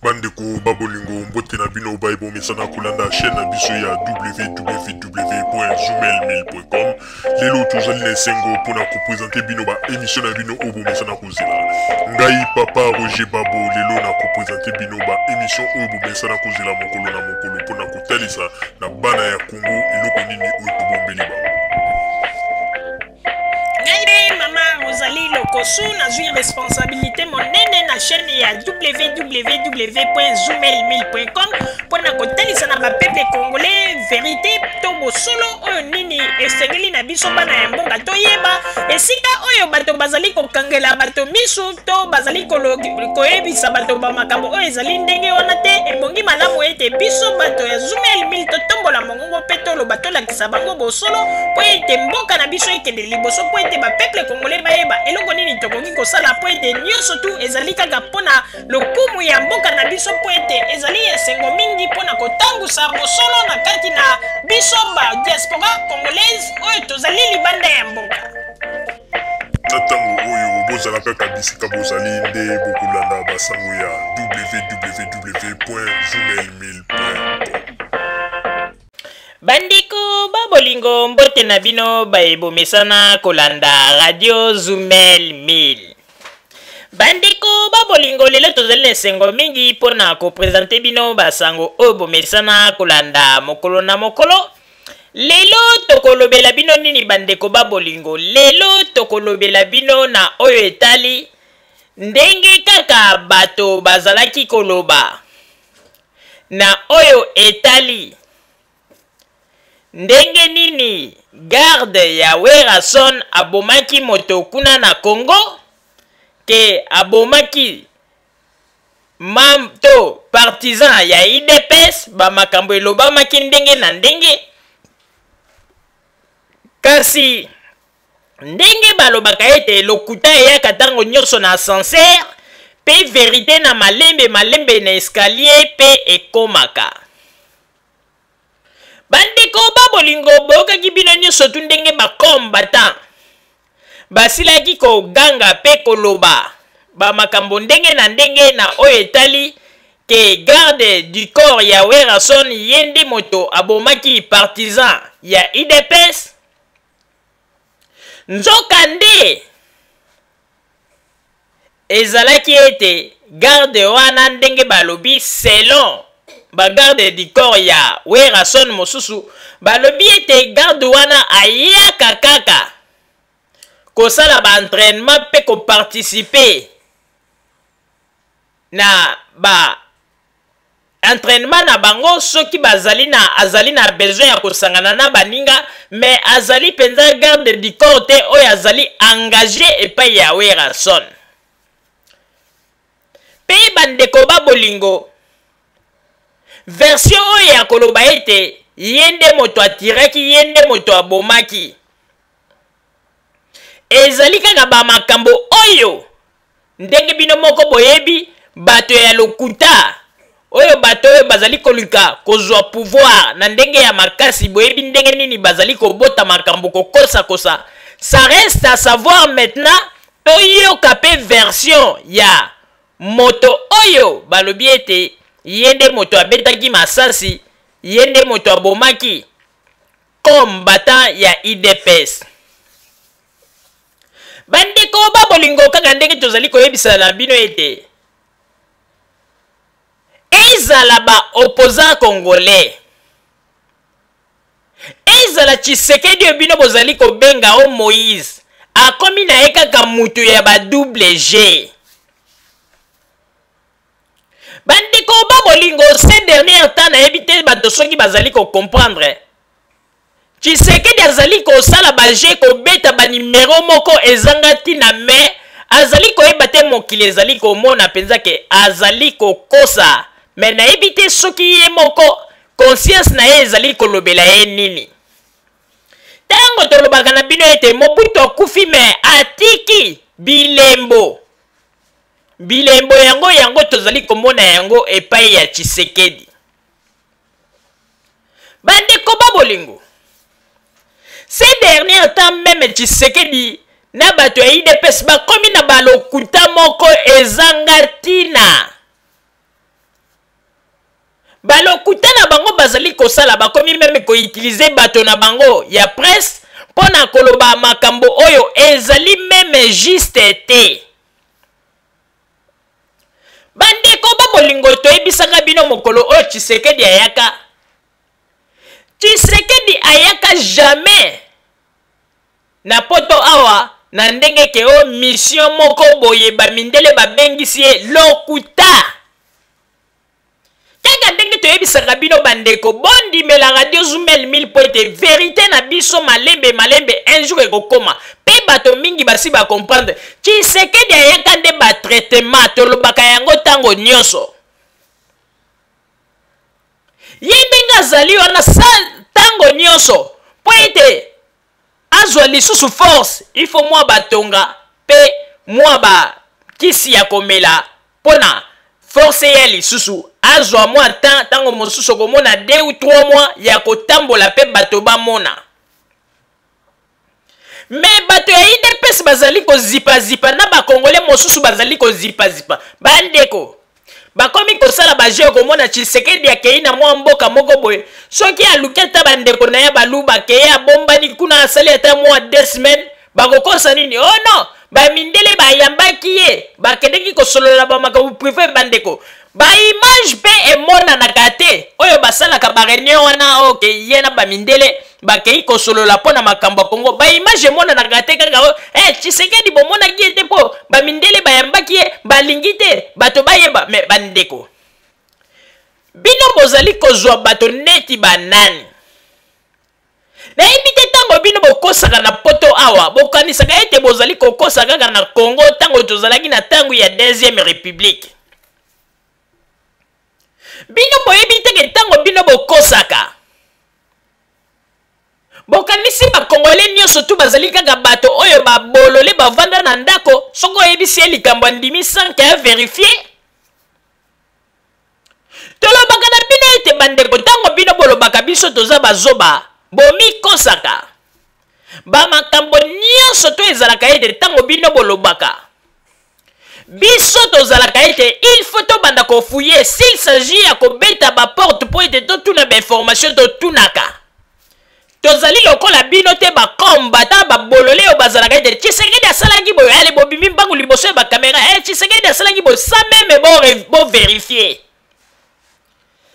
Bandeko babolingo mbote na bino baibo mesana kulanda chaîne na biso ya www.zoomel1000.com. Lelo tozali na sengo pona ko présenter bino ba émission na bino obo mesana kozela. Ngai papa Roger Babo lelo na ko présenter bino ba émission obo mesana kozela mokolo na mokolo pona ko talisa na bana ya Congo eloko nini otobombeli ba. Rosalie Lokosu na zui responsabilité monene na chaîne ya www.zoomel1000.com pour na kotalisa na peuple congolais vérité to bosolo oyo nini esengeli na biso bana ya mboka toyeba esika oyo bato bazali kokangela bato misu to bazali koyebisa bato ba makambo oyo ezali ndenge wana te ebongi malamu ete biso bato ya Zoomel 1000 totombola mongongo pe toloba tolakisa bango bosolo po ete mboka na biso ekende liboso po ete ba peuple congolais bayeba eloko nini tokoki kosala po ete nyonso tu ezali kaka mpona lokumu ya mboka na biso po ete ezali esengo mingi mpona kotangusa bosolo na kati na biso ba diaspora congolaise oyo tozali libanda ya mboka. Na ntango oyo bozalaka kabisika bozali nde bokolanda basango ya www.zoomel1000.com. Bandiko babolingo mbote na bino baebo mesana kolanda radio Zoomel 1000. Bandiko babolingo lelo tozali sengo mingi pona ko présenter bino basango obo mesana kolanda mokolo na mokolo. Lelo tokolobela bino nini bandeko babolingo. Lelo tokolobela bino na oyo etali ndenge kaka bato bazalaki koloba. Na oyo etali ndenge nini garde ya Werason abomaki moto kuna na Congo ke abomaki mamto partisan ya IDPS ba makambo elobamaki ndenge na ndenge kasi ndenge balobaka ete lokuta eyaka ntango nyonso na ascenseur pe vérité na malembe na escalier pe ekomaka. Bandeko babolingo boyokaki bino nyonso tu ndenge bakombatan basilaki koganga pe koloba bamakambo ndenge na ndenge na oyo etali ke garde du corps ya Werason ye nde moto abomaki partisan ya IDPS. Nzoka nde ezalaki ete garde wana ndenge balobi selon bagarde du corps ya Werason mosusu balobi ete garde wana ayaka kaka kosala ba entraînement pe ko participer na ba entraînement na bango soki azali na besoin ya kosangana na baninga mais azali penza garde du corps te oyo azali engagé epai ya Werason. Pe bandeko babolingo version oyo ya koloba ete yende moto atiraki yende moto abomaki ezali kaka ba makambo oyo ndenge bino moko boyebi bato ya lokuta oyo bato oyo bazali koluka kozwa pouvoir na ndenge ya makasi boyebi ndenge nini bazali kobota makambo kokosa ça reste à savoir maintenant toyoka pe version ya moto oyo balobi ete yende moto abetaki masasi yende moto abomaki combattant ya IDPS. Bandeko babolingo kaka ndenge tozali koyebisa na bino ete ezala ba opposant congolais ezala Tshisekedi bino bozali kobenga o Moïse akomi na ye kaka mutu ya ba double G. Bandeko babolingo ces derniers temps na ebite bato soki bazali ko comprendre Tshisekedi azali ko sala ba G ko beta ba numero moko ezanga tina me azali ko ebate mokili ezali ko mona penza ke azali ko kosa me na ebite soki ye moko conscience na ye ezali ko lobela ye nini. Tango tolobaka na bino ete Mobutu akufi me atiki bilembo yango tozali komona yango epai ya Tshisekedi. Bandeko babolingo ces derniers temps même Tshisekedi na bato ya IDPS bakomi na balokuta moko ezanga tina kosala bakomi meme koutilize bato na bango ya presse mpona koloba makambo oyo ezali meme juste te. Bandeko babolingo toyebisaka bino mokolo oyo Tshisekedi ayaka. Tshisekedi ayaka jamais na poto awa na ndenge ke o mission moko boye bamindele babengisi ye lokuta. Kaka ndenge toyebisaka bino bandeko bondimela radio Zumel 1000 po ete vérité na biso malembe un jour ekokoma pe bato mingi basi ba comprendre Tshisekedi ayaka nde ba traitement tolobaka yango tango nyonso. Ye ndenge azali wana tango nyonso po ete azwa lisusu force il faut mwa batonga pe mwa ba kisi ya komela pona force ya lisusu azwa mwa tango mosusu komona 2 ou 3 mois ya kotambola pe bato bamona. Mais bato ya IDPS bazali ko zipa na ba congolais mosusu bazali ko zipa bandeko bakomi kosala baje komona Tshisekedi akei na mwa mboka moko boye soki aluketa bandeko na ya baluba ke ya bombani kuna asali ata mwa 2 semaines bakokosa nini. Oh non, bamindele bayambaki ye bakedeki kosolola bamakambo privé bandeko ba image pe emonanaka te oyo basalaka bareunion wana oke ye na bamindele bakei kosolola mpona makambo ya Kongo ba image emonanaka te kaka Tshisekedi bomonaki ye te mpo bamindele bayambaki ye balingi te bato bayeba. Me bandeko bino bozali kozwa bato neti banani nayebi te ntango bino bokosaka na poto awa bokanisaka ete bozali kokosa kaka na Congo ntango tozalaki na ntango ya 2e république. Bino boyebi teke ntango bino bokosaka bokanisi bakongole nyonso tu bazali kaka bato oyo babolole bavanda na ndako soko oyebisi ye likambo ndimi sans ke vérifier. Tolobaka na bino ete bandeko ntango bino bolobaka biso toza bazoba bomikosaka bamakambo nyonso to ezalaka ete ntango bino bolobaka biso tozalaka ete il faut tobanda kofouiller s'il s'agit ya kobeta baporte po ete totuna bainformation totunaka. Tozali lokola bino te bakombata babolole oyo bazalaka ete Tshisekedi asalaki boyo ale bobimi mbangu liboso ya bakamera Tshisekedi asalaki boyo sa meme bo vérifier.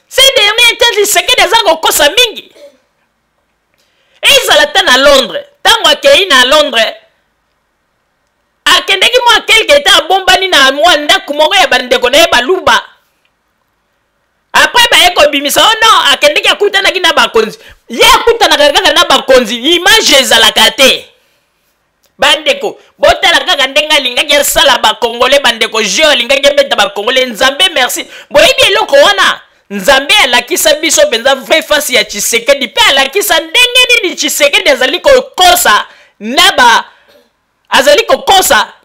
Ces derniers temps Tshisekedi aza kokosa mingi ezala ta na Londres ntango akei na Londres akendeki mwa quelque temps abombani na mwa ndako moko ya bandeko na ye baluba après baye kobimisa oh non akendeki akutanaki na bakonzi ye akutanaka kaka na bakonzi image ezalaka te bandeko botala kaka ndenge alingaki asala bakongole bandeko je alingaki abeta bakongole nzambe merci boyebi eloko wana nzambe alakisa biso mpenza vrai face ya Tshisekedi pe alakisa ndenge nini Tshisekedi azali kokosa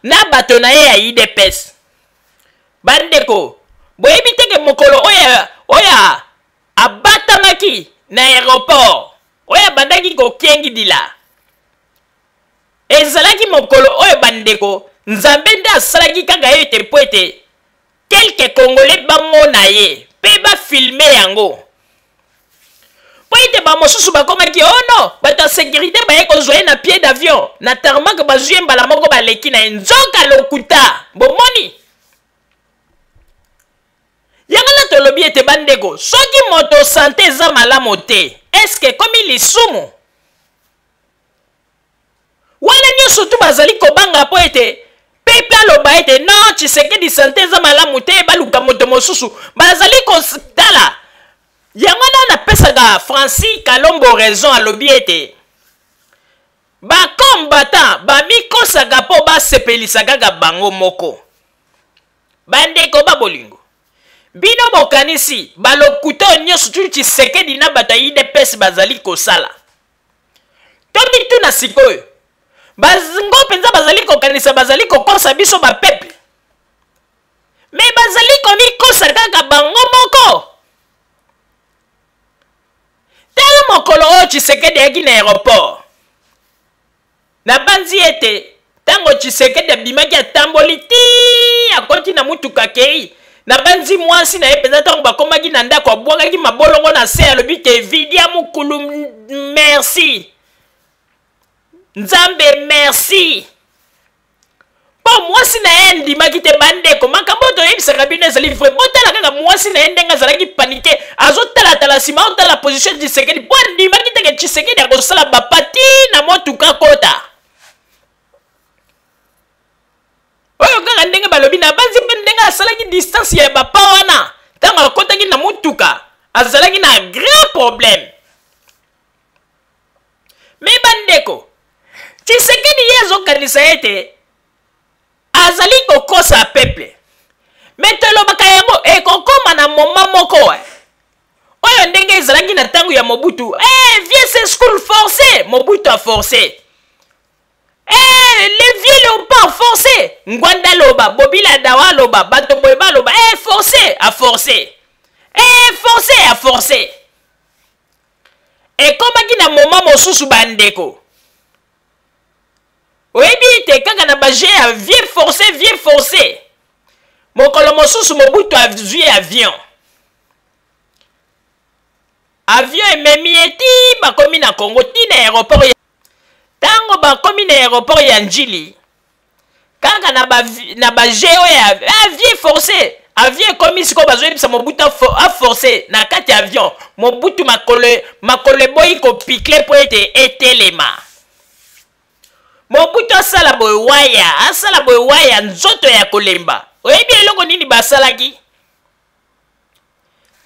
na bato na ye ya IDPS. Bandeko boyebi teke mokolo oya abatamaki na aéroport oya bandaki kokengi dila ezalaki mokolo oyo bandeko nzambe nde asalaki kaka ye ete po ete kelke congolais bamona ye pe bafilme yango po ete bamosusu bakomaki oh non bato ya sécurité baye kozwa ye na pied d'avion na tarmac bazwi ye mbala moko baleki na ye nzoka lokuta bomoni. Yango na tolobi ete bandeko soki moto sante eza malamu te eske komi lisumu wana nyonso tu bazali kobanga po ete pepe aloba ete non Tshisekedi sante eza malamu te baluka moto mosusu bazali kotala yango na napesaka Francis Kalombo raison alobi ete bakombata bamikosaka mpo basepelisa kaka bango moko. Bandeko babolingo bino bokanisi balokuta nyonso tu Tshisekedi na bato ya IDPS bazali kosala tobi tu na sikoyo bazingo mpenza bazali kokanisa bazali kokosa biso bapeple me bazali komikosa kaka bango moko. Tala mokolo oyo Tshisekedi yaki na aéroport na banzi ete tango Tshisekedi abimaki atamboli ti akoti na mutuka kei na banzi mwasi na ye penza ntango bakomaki na ndako abwakaki mabolongo na se alobi te vidia mokulu merci nzambe merci po mwasi na ye ndimaki te bandeko makambo toyebisaka bino ezali vrai botala kaka mwasi na ye ndenge azalaki panike azotalatala nsima otala position ya Tshisekedi po andimaki teke Tshisekedi akosala bapati na motuka kota oyo kaka ndenge balobi na banzi mpe ndenge asalaki distance ya bapa wana ntango akotaki na motuka azalaki na grand problème me bandeko Tshisekedi ye azokanisa ete azali kokosa peuple me tolobaka yango ekokoma na moma moko oyo ndenge ezalaki na ntango ya Mobutu vieux c'est school forcé Mobutu a forcé les vieux léopards forcé Ngwanda loba Bobila Dawa loba bato boyeba loba forcé a forcé forcé a forcé ekomaki na moma mosusu bandeko oyebi te kaka na baje ya vieux forcé mokolo mosusu Mobutu azwi avion ememi eti bakomi na Congo ti na aéroport ya tango bakomi na aéroport ya Njili kaka na baje oyo ya vieux forcé avion ekomi sikoyo bazoyebisa Mobutu aforcé na kati ya avion Mobutu makolo eboyi kopikle po ete etelema Mobutu asala boye waya nzoto ya kolemba oyebi eloko nini basalaki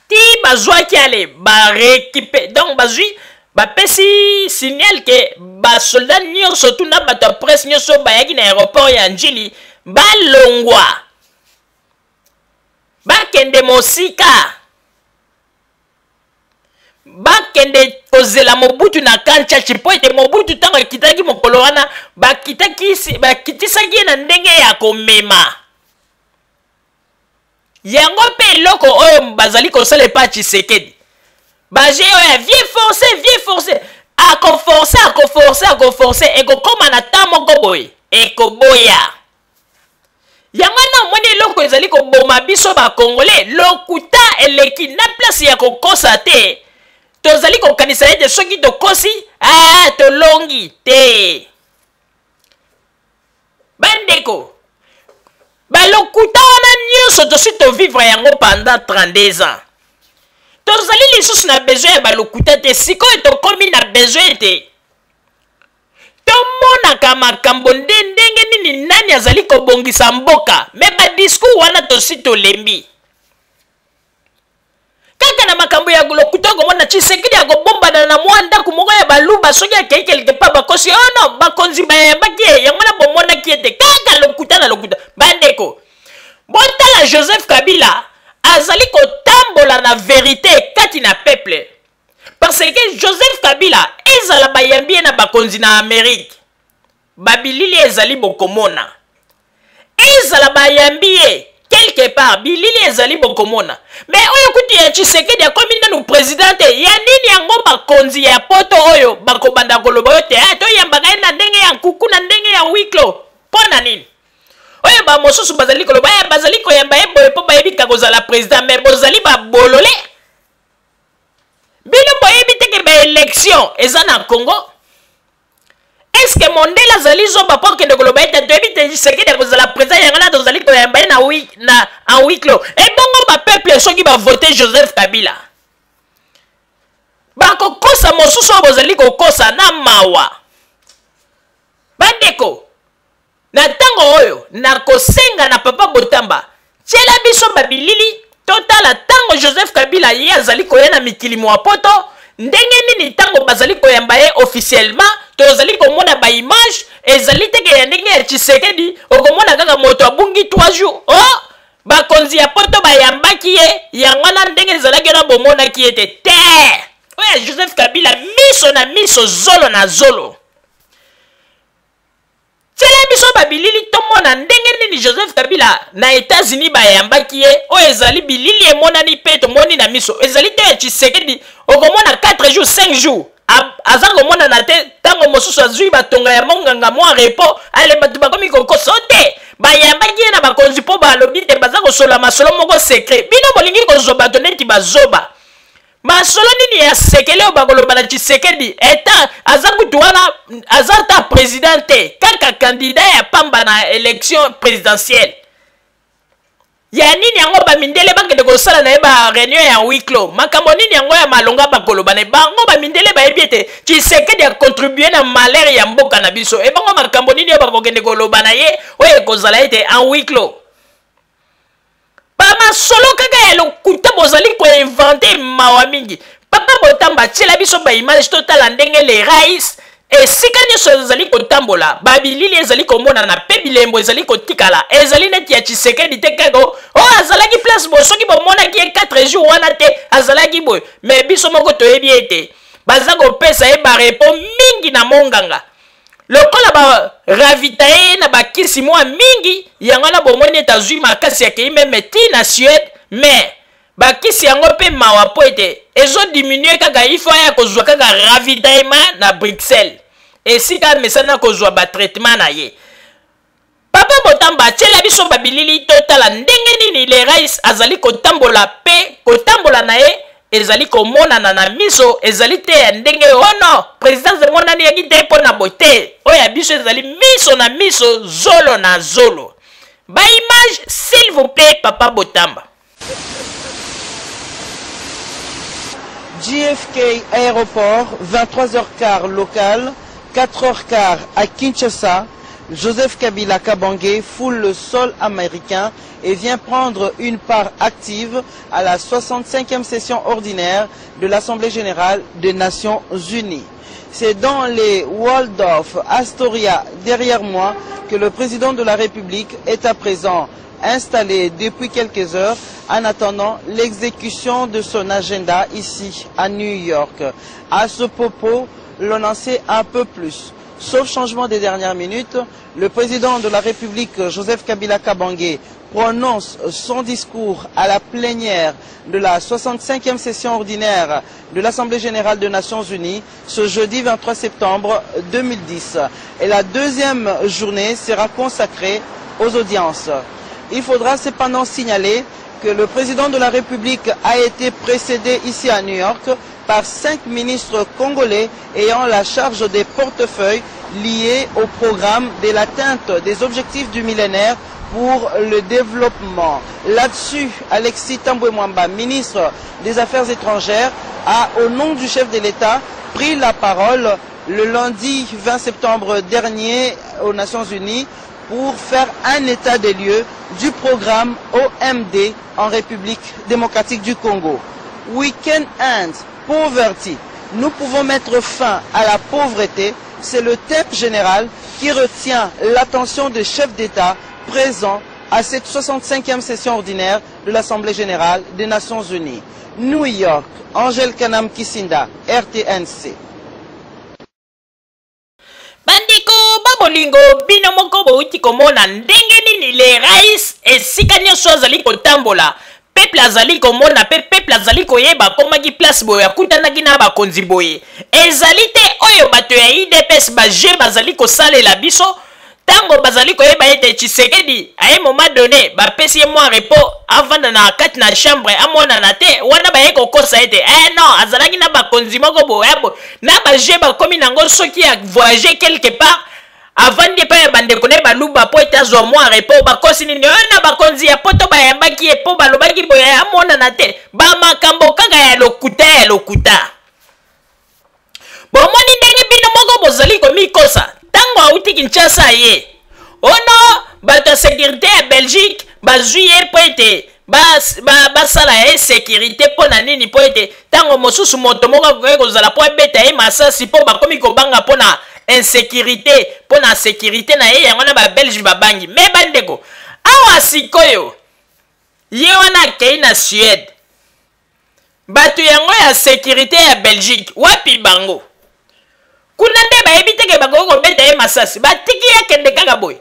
ti bazwaki ale barekipe donc bazwi bapesi signal ke basoldat nyonso tuna bato ya presse nyonso bayaki na aéroport ya Njili balongwa bakende mosika bakende kozela Mobutu na kanchachi po ete Mobutu ntango akitaki mokolo wana bakitisaki ye na ndenge ya komema yango mpe eloko oyo bazali kosala epa Tshisekedi baje oyo ya vieux forcé akoforce ekokoma na ta moko boye ekoboya yango na omoni eloko ezali koboma biso bakongole lokuta eleki na place ya kokosa te tozali kokanisa ete soki tokosi tolongi te bandeko balokuta wana nyonso tosi tovivre yango pendant 32 ans tozali lisusu na besoin ya balokuta te sikoyo tokomi na besoin te tomonaka makambo ndenge nini nani azali kobongisa mboka me badiscours wana tosi tolembi kaka na makambo ya lokuta komona Tshisekedi akobombana na mwa ndako moko ya baluba soki akei quelque part bakosi no bakonzi bayambaki yango na bomonaki ete kaka lokuta na lokuta bandeko botala Joseph Kabila azali kotambola na vérité kati na peuple parce que Joseph Kabila ezala bayambi ye na bakonzi na Amérique babilili ezali bokomona ezala bayambi ye quelque part bilili ezali bokomona mais oyo kuti ya Tshisekedi akomi nanu présidente ya nini yango bakonzi ya poto oyo bakobanda koloba oyo te toyambaka ye na ndenge ya nkuku na ndenge ya wiklo mpona nini oyo bamosusu bazali koloba bazali koyamba ye boye mpo bayebika kozala président mais bozali babolole bino boyebi teke baélection eza na Congo est-ce que Mondela azali zoba po kende koloba ete toyebi te Tshisekedi akozala président yango na tozali koyamba ye na en huis clos ebongo bapeuple soki bavote Joseph Kabila bakokosa mosusu oyo bozali kokosa na mawa bandeko na ntango oyo nakosenga na papa Botamba tiela biso babilili totala ntango Joseph Kabila ye azali koya na mikili mwa poto ndenge nini ntango bazali koyamba ye officiellement tozali komona baimage ezali teke ya ndenge ya Tshisekedi okomona kaka moto abungi 3 jours bakonzi ya poto bayambaki ye yango na ndenge ezalaki na bomonaki ete te oyo Joseph Kabila miso na miso zolo na zolo tiela biso babilili tomona ndenge nini Joseph Kabila na États-Unis bayambaki ye oyo ezali bilili emonani mpe tomoni na miso ezali te ya Tshisekedi okomona 4 jours 5 jours aza komona na te tango mosusu azwi batonga ya monganga mwa repo ale bato bakomi kokosa te bayambaki ye na bakonzi mpo balobi te baza kosola masolo moko secret bino bolingi kozwa bato neti bazoba masolo nini ya sekele oyo bakoloba na Tshisekedi eta aza kutu wana aza ta président te kaka candidat ya pamba na élection présidentielle ya nini yango bamindele bakende kosala na ye ba réunion ya huis clos makambo nini yango ya malonga bakoloba na bango bamindele bayebi ete Tshisekedi a contribué na malheur ya mboka na biso ebongo makambo nini oyo bakokende koloba na ye oyo ekozala ete en huis clos bamasolo kaka ya lokuta bozali koinvente mawa mingi papa Botamba tiela biso baimage totala ndenge le rais esika nyonso ezali kotambola babilili ezali komona na pe bilembo ezali kotikala ezali neti ya Tshisekedi te kaka oyo azalaki place boye soki bomonaki ye 4 jours wana te azalaki boye me biso moko toyebi ete baza kopesa ye barepo mingi na monganga lokola baravitaye na bakisi mwa mingi yango na bomoni ete azwi makasi akei meme ti na Suède me bakisi yango mpe mawa po ete ezodiminue kaka ifo aya kozwa kaka ravitaillement na Bruxelles esika mesana kozwa batraitement na ye papa Botamba atiela biso babilili totala ndenge nini le rais azali kotambola pe kotambola na ye ezali komonana na miso ezali te ya ndenge ono présidence emonani yaki te mpo na bote oyo ya biso ezali miso na miso zolo na zolo baimage s'il vous plaît papa Botamba. JFK aéroport 23h15 local 4h15 à Kinshasa. Joseph Kabila Kabange foule le sol américain et vient prendre une part active à la 65e session ordinaire de l'Assemblée générale des Nations Unies. C'est dans les Waldorf Astoria derrière moi que le président de la République est à présent installé depuis quelques heures en attendant l'exécution de son agenda ici à New York. À ce propos, l'on en sait un peu plus. Sauf changement des dernières minutes, le président de la République, Joseph Kabila Kabange, prononce son discours à la plénière de la 65e session ordinaire de l'Assemblée générale des Nations Unies ce jeudi 23 septembre 2010. Et la deuxième journée sera consacrée aux audiences. Il faudra cependant signaler que le président de la République a été précédé ici à New York par 5 ministres congolais ayant la charge des portefeuilles liés au programme de l'atteinte des objectifs du millénaire pour le développement. Là-dessus, Alexis Tambwe Mwamba, ministre des Affaires étrangères, a, au nom du chef de l'État, pris la parole le lundi 20 septembre dernier aux Nations Unies pour faire un état des lieux du programme OMD en République démocratique du Congo. We can end poverty. Nous pouvons mettre fin à la pauvreté. C'est le thème général qui retient l'attention des chefs d'État présents à cette 65e session ordinaire de l'Assemblée générale des Nations Unies. New York, Angèle Kanam Kisinda, RTNC. Bandiko babolingo bino moko bouti komona ndenge nini le rais esika nyonso azali kotambola peuple azali komona pe peuple azali koyeba komaki place boye akutanaki na bakonzi boye ezali te oyo bato ya IDPS baje bazali kosalela biso tango bazali koyeba ete Tshisekedi a un moment donné bapesi ye mwa repo avanda na kati na chambre amona na te wana baye kokosa ete non azalaki na bakonzi moko boye na baje bakomi nango soki ya voyager quelque part avandi pa ya bandeko ne baluba po ete azwa mwa repo bakosi nini na bakonzi ya poto bayambaki ye po balobaki boye amona na te bamakambo kaka ya lokuta bomoni ndenge bino moko bozali komikosa tango auti Kinshasa ye ono bato ya sécurité ya Belgique bazwi ye po ete basala ye sécurité mpo na nini po ete tango mosusu moto moko akoki kozala po abeta ye masasi mpo bakomi kobanga mpo na insécurité mpo na sécurité na ye yango na babelge babangi me bandeko awa sikoyo ye wana akei na Suède bato yango ya sécurité ya Belgique wapi bango kuna nde bayebi teke bakoki kobeta ye masasi batiki ye akende kaka boye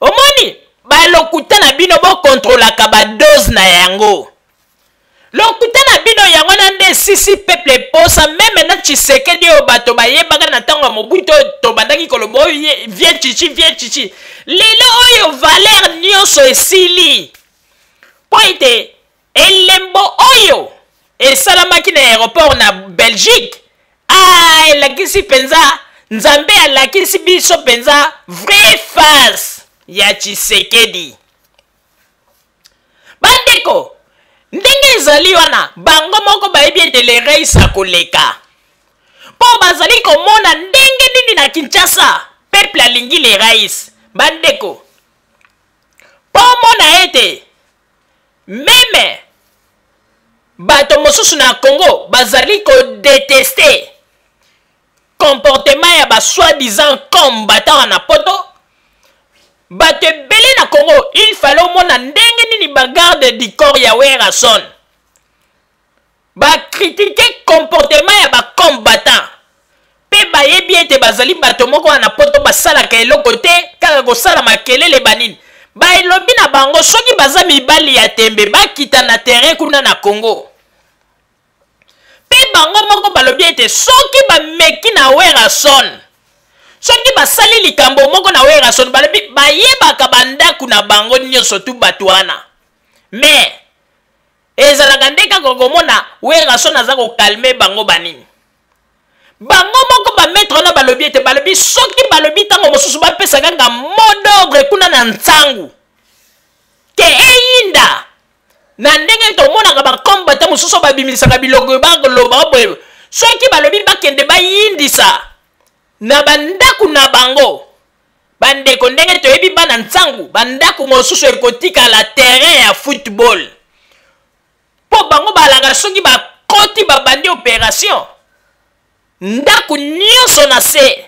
omoni balokuta na bino bokontrolaka badose na yango lokuta na bino yango na nde sisi peuple posa même na Tshisekedi o bato bayebaka na ntango ya Mobutu tobandaki koloba vie chichi lelo oyo valeur nyonso esili po ete elembo oyo esalamaki na aéroport na Belgique elakisi penza Nzambe alakisi biso penza vrai face ya Tshisekedi. Bandeko ndenge ezali wana bango moko bayebi ete le reis akoleka po bazali komona ndenge nini na Kinshasa peuple alingi le reis. Bandeko po mona ete meme bato mosusu na Congo bazali kodeteste comportement ya ba soi-disant combattant na poto. Bato ebele na Congo il fallait omona ndenge nini bagarde du corps ya Werason bakritike comportement ya bacombattant mpe bayebi ete bazali bato moko wana poto basalaka eloko te kaka kosala makelele banini. Baelobi na bango soki baza mibali ya tembe bakita na terrain kuna na Congo. Mpe bango moko balobi ete soki bameki na Werason, soki basali likambo moko na Werason, balobi bayebaka bandaku na bango nyonso tu bato wana. Mais ezalaka nde kaka komona Werason aza kokalme bango banini. Bango moko bametre wana balobi ete balobi soki balobi ntango mosusu bapesaka nga mot d'ordre kuna na ntangu ke eyinda na ndenge tomonaka bakombata mosusu babimisaka biloko bakoloba boye soki balobi bakende bayindisa na bandaku na bango. Bandeko ndenge toyebi bana ntangu bandaku mosusu ekotika la terrain ya football po bango balanga soki bakoti babandi opération ndaku nyonso na se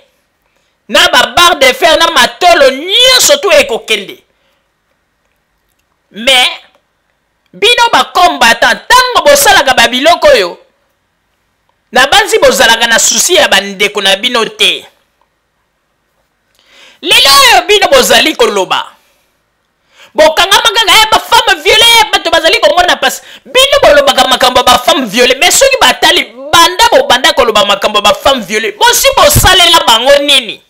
na babarre de fer na matolo nyonso tu ekokende. Mais bino bakombatant ntango bosalaka babiloko oyo na banzi bozalaka na susi ya bandeko na bino te. Lelo oyo bino bozali koloba bokangamaka bafemme violée bato bazali komona pasi bino bolobaka makambo bafemme violée mais soki batali banda bobanda koloba makambo bafemme violée bosi bosalela bango nini.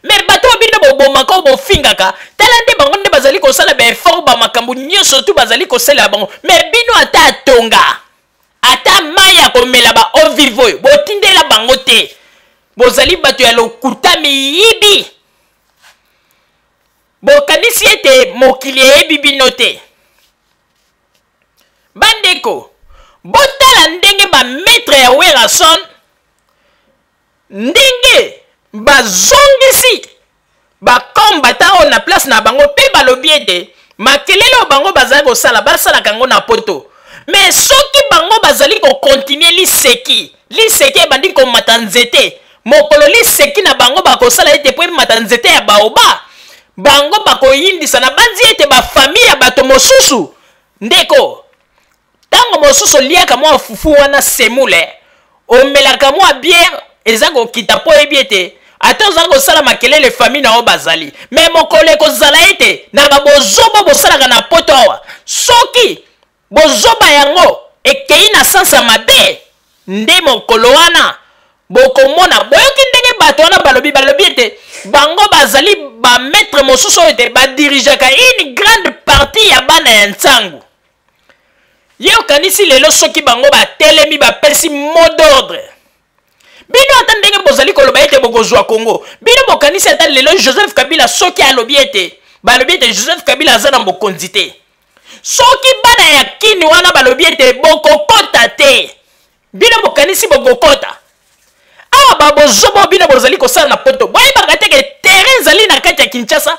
Mais bato bino bobomaka bofingaka tala nde bango nde bazali kosala baeffort bamakambo nyonso tu bazali kosalela bango. Mais bino ata atonga ata mai ya komela ba eau vive oyo botindela bango te. Bozali bato ya lokuta miyibi bokanisi ete mokili eyebi bino te. Bandeko botala ndenge bametre ya Werason ndenge bazongisi bakombata oyo na place na bango mpe balobi ete makelele oyo bango bazali kosala basalaka yango na poto. Mais soki bango bazali kokontinue liseki ebandi komata nzete mokolo liseki na bango bakosala ete po emata nzete ya baoba bango bakoyindisa na banzi ete bafamille ya bato mosusu. Ndeko ntango mosusu liaka mwa fufu wana semule omelaka mwa bière eza kokita po ebi ete ata ozala kosala makelele famille na oyo bazali. Mais mokolo ekozala ete na babozoba bosalaka na poto awa soki bozoba yango ekei na sansa mabe nde mokolo wana bokomona boyoki ndenge bato wana balobi ete bango bazali bametre mosusu oyo ete badirijaka une grande partie ya bana ya ntangu. Yokanisi lelo soki bango batelemi bapesi mot d'ordre bino ata ndenge bozali koloba ete bokozwa Congo bino bokanisi ata lelo Joseph Kabila soki alobi ete balobi ete Joseph Kabila aza na bokonzi te. Soki bana ya kini wana balobi ete bokokota te bino bokanisi bokokota awa babozobo bino bozali kosala na poto boyebaka teke terrain ezali na kati ya Kinshasa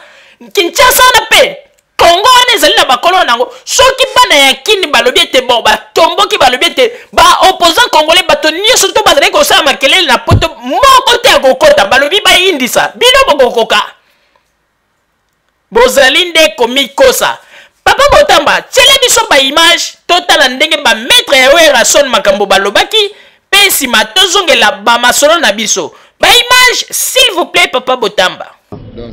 wana mpe Congo wana ezali na bakolo nango. Soki bana ya kini balobi ete bon batomboki balobi ete baopposant congolais bato nyonso to bazali kosala makelele na poto moko te ya kokota balobi bayindisa bino bokokoka bozali nde komikosa. Papa Botamba tiele biso baimage totala ndenge bametre ya Werason makambo balobaki mpe nsima tozongela bamasolo na biso baimage s'il vous plaît Papa Botamba.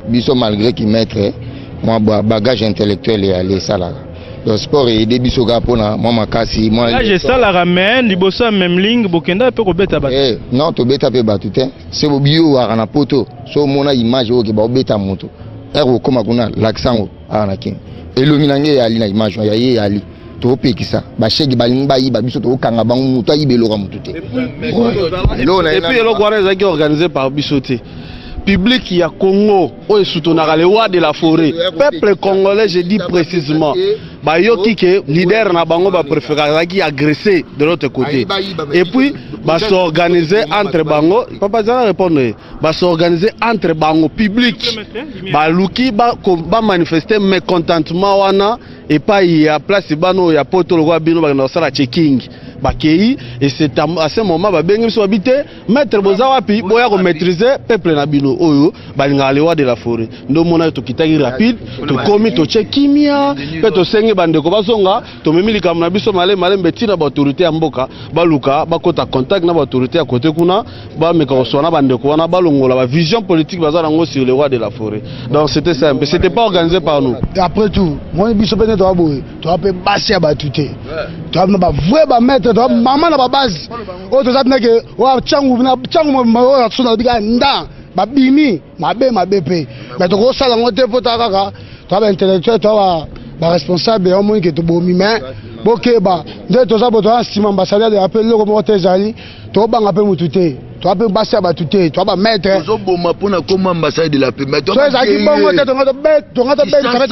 Biso malgré qu'il mette moi bagage intellectuel et aller ça là Le sport est des bisoga pour moi makasi moi. Là j'ai ça la ramène, libosa même ligne bokenda pe ko beta ba. Non to beta pe batute. C'est bo bio wa na poto. So mona image o ke ba beta moto. Ero koma kuna l'accent ana king. Elominange ya ali na image ya ye ali. To pe kisa. Ba shegi ba limba yi ba biso to kanga ba muto yi beloka mutute. Et puis le Guaré est organisé par Bisoté. Public il y a Congo, on soutenir les rois de la forêt. Peuple congolais, je dis précisément, bah yo qui est leader na bango ba préféré qui agressé de l'autre côté. Et puis bah s'organiser entre bango, papa ça répondre, bah s'organiser entre bango public. Bah luki ba manifester mécontentement wana et pas il y a place bano il y a poto le roi bino ba na sala checking. Bakei et c'est à ce moment ba bengi so habiter maître bozawa pi boya ko maîtriser peuple na bino oyo ba ngale wa de la forêt ndo mona to kitaki rapide to komi to chekimia pe to senge bande ko bazonga to memili kam na biso male betina ba autorité ya mboka ba luka ba kota contact na ba autorité à côté kuna ba meka ko sona bande ko wana ba longola ba vision politique bazana ngo sur le roi de la forêt. Donc c'était simple, c'était pas organisé par nous. Après tout moi biso pene to aboy to apé basia ba tuté to na ba vrai ba mettre maman na ba base o to zatna ke wa changu ma sona bika nda ba bimi mabe pe mais to ko sala ngote pota kaka to ba intellectuel to ba responsable au moins que to bomi mais bokeba nde to za boto asima ambassadeur de appel loko mo tezali to banga pe mutute to apé basia ba tuté to ba mettre zo boma pona comme ambassadeur de la paix mais to so za ki bongo te to ngato bet to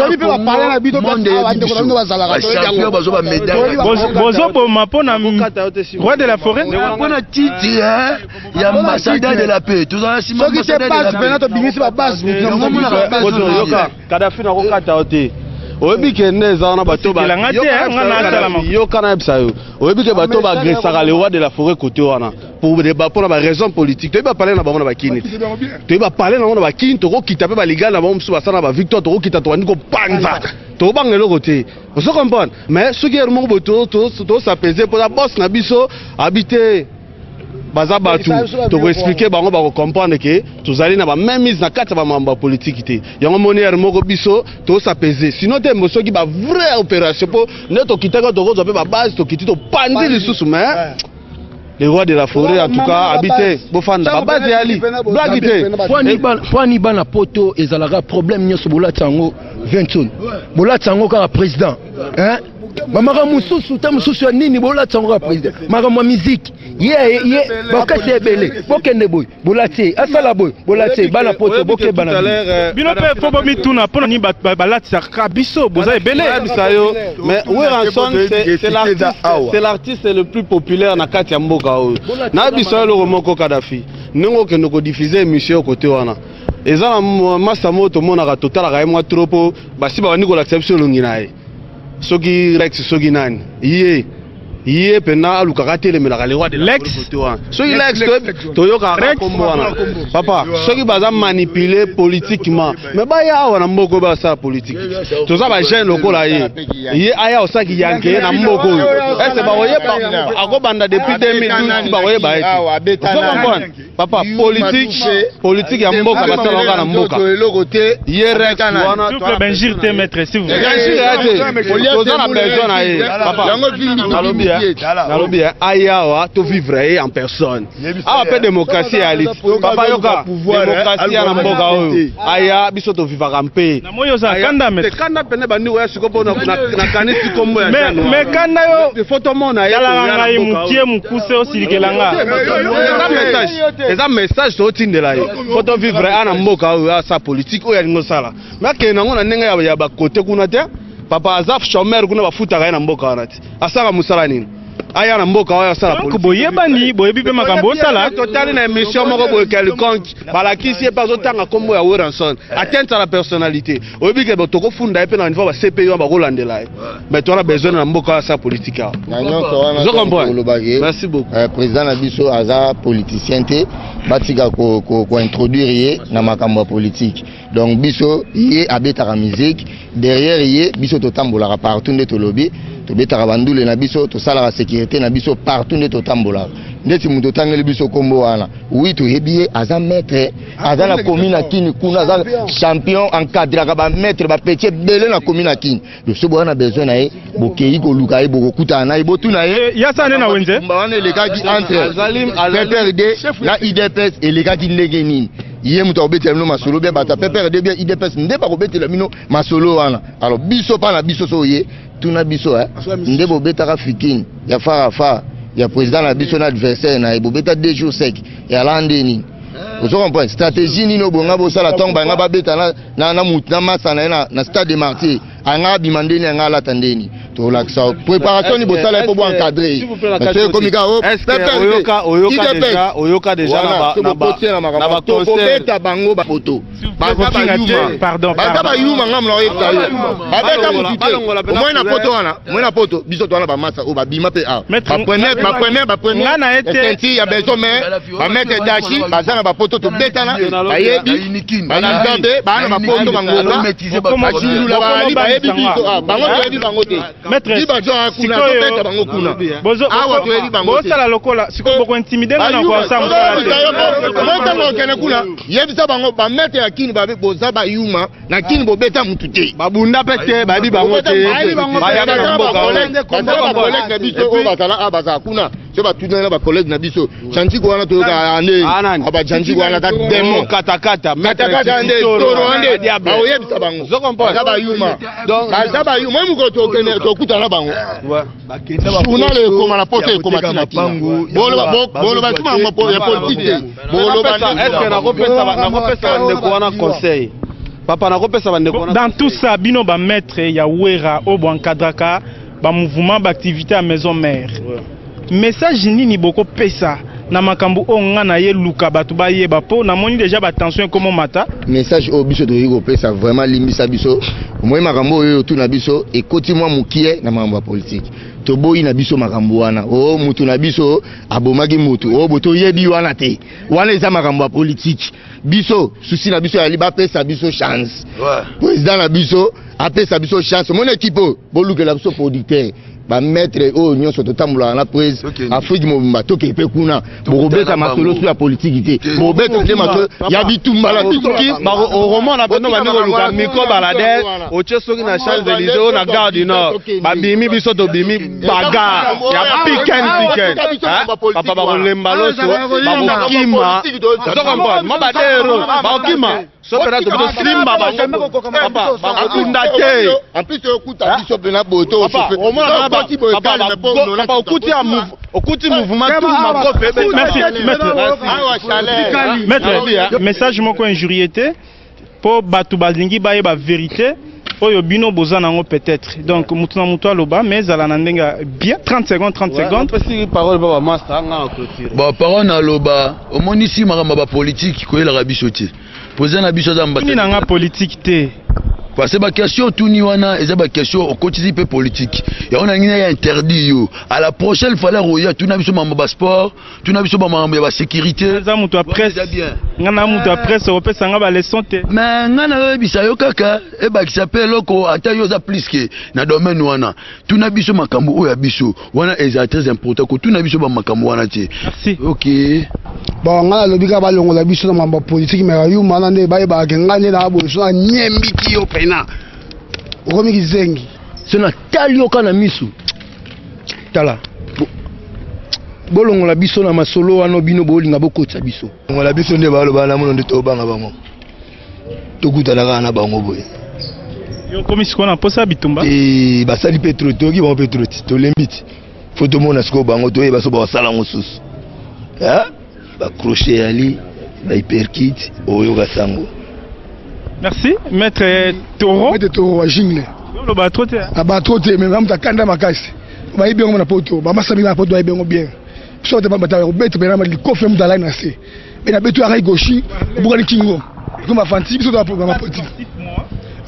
bi pe ba parler na bito ba ande ko ndo bazala ka to yango bazo ba médaille bozo boma pona roi de la forêt pona titi hein ya ambassadeur de la paix to za sima ambassadeur de la paix so ki te passe bingisi ba base yoka Kadhafi na ko kata ote oyebi ke neza na bato ba yo kana ebsayo oyebi ke bato ba agressaka le roi de la forêt côté wana pour des ba pour ba raison politique to ba parler na bango na bakini to ba parler na bango na bakini to ko kita pe ba liga na bango msu basana ba victoire to ko kita to ndiko panza to bangelo côté on se comprend mais ce qui est mo boto to s'apaiser pour la boss na biso habiter baza batu to expliquer bango ba comprendre que tozali na ba même mise na kati ba mamba politique te yango monière moko biso to s'apaiser sinon te moso ki ba vraie opération pour ne to kitaka to ko ba base to kiti to pandi lisusu mais les rois de la forêt en tout cas habiter bofanda ba base ali blague point bana poto ezalaka problème nyoso bolatsango 20 bolatsango ka président hein Mamara mususu ta mususu nini bolatsango ka président makamwa musique ye bakasi ebele bokende boy bolati asala boy bolati bana poto boke bana bino pe fo bomi tuna pona ni balati sa biso boza ebele bisayo mais Weranson c'est l'artiste le plus populaire na kati ya mboka oyo na bisayo lo moko Kadhafi ningo ke ndoko diffuser émission côté wana ezala masa moto mona total ka emwa tropo basi ba ndiko l'acception longinae soki Rex soki nani Yé pena alukaka telemela le roi de la forêt. Soki Lex toyoka kombo wana. Papa, soki baza manipuler politiquement. Mais ba ya wana mboko ba sa politique. Toza ba jeune lokola ye. Yé aya osaki yanke na mboko. Est-ce ba oye ba akobanda depuis 2012 ba oye ba ete. Papa, politique ya mboka ba salonga na mboka. Yé Rex wana. Souffle Benjir te maître s'il vous plaît. Benjir toza na besoin na ye. Papa. Nalobi ayawa to vivre en personne. Ah pe démocratie ali. Papa yoka démocratie na mboka oyo. Aya biso to vivre en paix. Na moyo za kanda met. Kanda pene bandi oya sikopo na kanisi kombo ya jana. Mais kanda yo photo mona ya la ngai mukie mukuse osilikelanga. Eza message to tindela ye. Photo vivre ana mboka oyo sa politique oyo ngo sala. Make na ngona nenga ya ba côté kuna te. Papa azaf chômeur kuna bafuta kaena mboka wana ti asaka musala nini aya na mboka oya sala politique boyebani boyebi pe makambo sala total na émission moko boye quelconque balakisi pas autant comme ya Weranson atteinte à la personnalité oyebi ke botoko funda epe na niveau ba CPI ba kolandela mais tu as besoin na mboka sa politique je comprends merci beaucoup président na biso aza politicien te batika ko introduire ye na makambo politique donc biso ye abetaka musique derrière ye biso totambolaka partout nde tolobi tobetaka bandule na biso tosalaka sécurité na biso partout nde totambolaka ndeti muto tangeli biso kombo wana oui to yebiye aza maître aza na commune à Kini kuna aza champion encadré ba maître ba petit belé na commune à Kini le sobo wana besoin na ye bokei ko luka ye bokuta na ye botu na ye ya sa ne na wenze wana le gars qui entre PPRD na IDPS et les gars qui ndenge nini ye muto obetela mino masolo bien bata PPRD bien IDPS nde ba obetela mino masolo wana alors biso pa na biso so ye tuna biso nde bobetaka fikini ya fara ya président na biso na adversaire na bobeta 2 jours sec ya landeni vous comprenez stratégie nino bonga bosala tonga nga babeta na mutu na masa na stade de Martyrs anga bimandeni anga latandeni to laksa préparation ni bosala pour encadrer parce que comme ka oyoka déjà na ba conseil ta bango ba photo pardon ba yuma ngam na yeta yo abeta mutu moi na photo wana moi na photo biso to na ba masa o ba bima pe ba premier ngana ete ya beso mais ba mettre dashi ba zana ba photo to betana ayebi ba ngambe ba na ba photo bango ba maîtriser ba chulula ba ali ba yebi biso bango to yebi bango te maître kuna to beta bango kuna awa to yebi bango bozo la lokola siko boko intimider na kwa sa mosala te moi tango kene kuna yebi sa bango ba mettre ya Kini ba boza ba yuma na Kini bo beta mutu te babunda pete ba di bango te ba ya ba collègue na biso o batala abaza kuna so ba tudana ba collègue na biso chanti ko wana to ka ane aba chanti ko wana ka demo katakata ande toro ande ba oyebisa bango zo comprendre ba yuma donc ba yuma mu ko to kene to kutana bango kuna le ko mala pote ko matina bolo ba tuma mo politique bolo ba est-ce que na kopesa ndeko wana conseil papa na kopesa bandeko wana dans tout ça bino ba maître ya wera obo encadraka ba mouvement d'activité à maison mère message nini boko pesa na makambu onga na ye luka batu ba yeba po na moni déjà ba tension comme mata message au biso de ko pesa vraiment limbisa biso moi makambo yo tout na biso et koti moi mukie na makambo politique to boyi na biso makambo wana o mutu na biso abomaki mutu o boto yebi wana te wana eza makambo politique biso souci na biso ya liba pesa biso chance président na biso apesa biso chance mon équipe boluke la biso producteur ba maître o nyonso to tamula na prise Afrique mobimba to ke pe kuna bobeta masolo sur la politique te bobeta te mato ya bitumba la bituki ba o roman na peno ba ndeko luka miko balade o chesoki na Champs-Élysées na Gare du Nord ba bimi biso to bimi baga ya piken papa ba kolemba loso ba kokima to comprendre mo ba dero ba kokima so pera to simba ba papa ba kunda te en plus okuta biso pena boto okuti mouvement tout maître message moko injuriété pour batu balingi ba yeba vérité oyo bino boza nango peut-être donc mutu na mutu aloba mais ala na ndenga bien 30 secondes parole ba master nga clôture ba parole na loba omoni si makamba ba politique ko yela biso te poser na biso za mbata ni nga politique te parce que ma question tout ni wana et ma question au quotidien politique et on a une interdit yo à la prochaine fallait roya tout na biso mamba sport tout na biso mamba ba sécurité ça mutu après ngana mutu après se repesa nga ba leçon te mais ngana bisa yo kaka e ba qui s'appelle loko ata yo za plus que na domaine wana tout na biso makambo o ya biso wana est très important ko tout na biso ba makambo wana te merci OK bon ngana lobika ba longo la biso na mamba politique mais yo mana nde ba ba ngane na bo so nyembiki yo na okomi kizengi sona tali okana misu tala bolongola biso na masolo wana bino bolinga bokotsa biso ngola biso nde baloba na mono nde tobanga bango tokutanaka na bango boye yo komi sikona posa bitumba basali petro toki bango petro tolembiti fo tomona siko bango toyeba so basala mosusu bacrochet ali bahyperkit oyoka sango. Merci, maître Toro. Maître Toro wa jingle. Le bateau te. A bateau te mais même ta kanda makasi. Ba ibe ngona poto, ba masabi na poto ba ibe ngo bien. So te ba bata ko bete be na ma likofre mu dalai na se. Mais na betu ara gauche, buka kingo. Comme fanti biso to ba poto.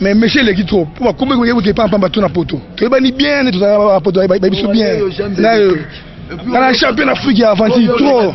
Mais monsieur le kitro, pour comment vous avez pas pas bateau na poto. To ba ni bien to ba poto ba biso bien. Na la champion d'Afrique a avancé trop.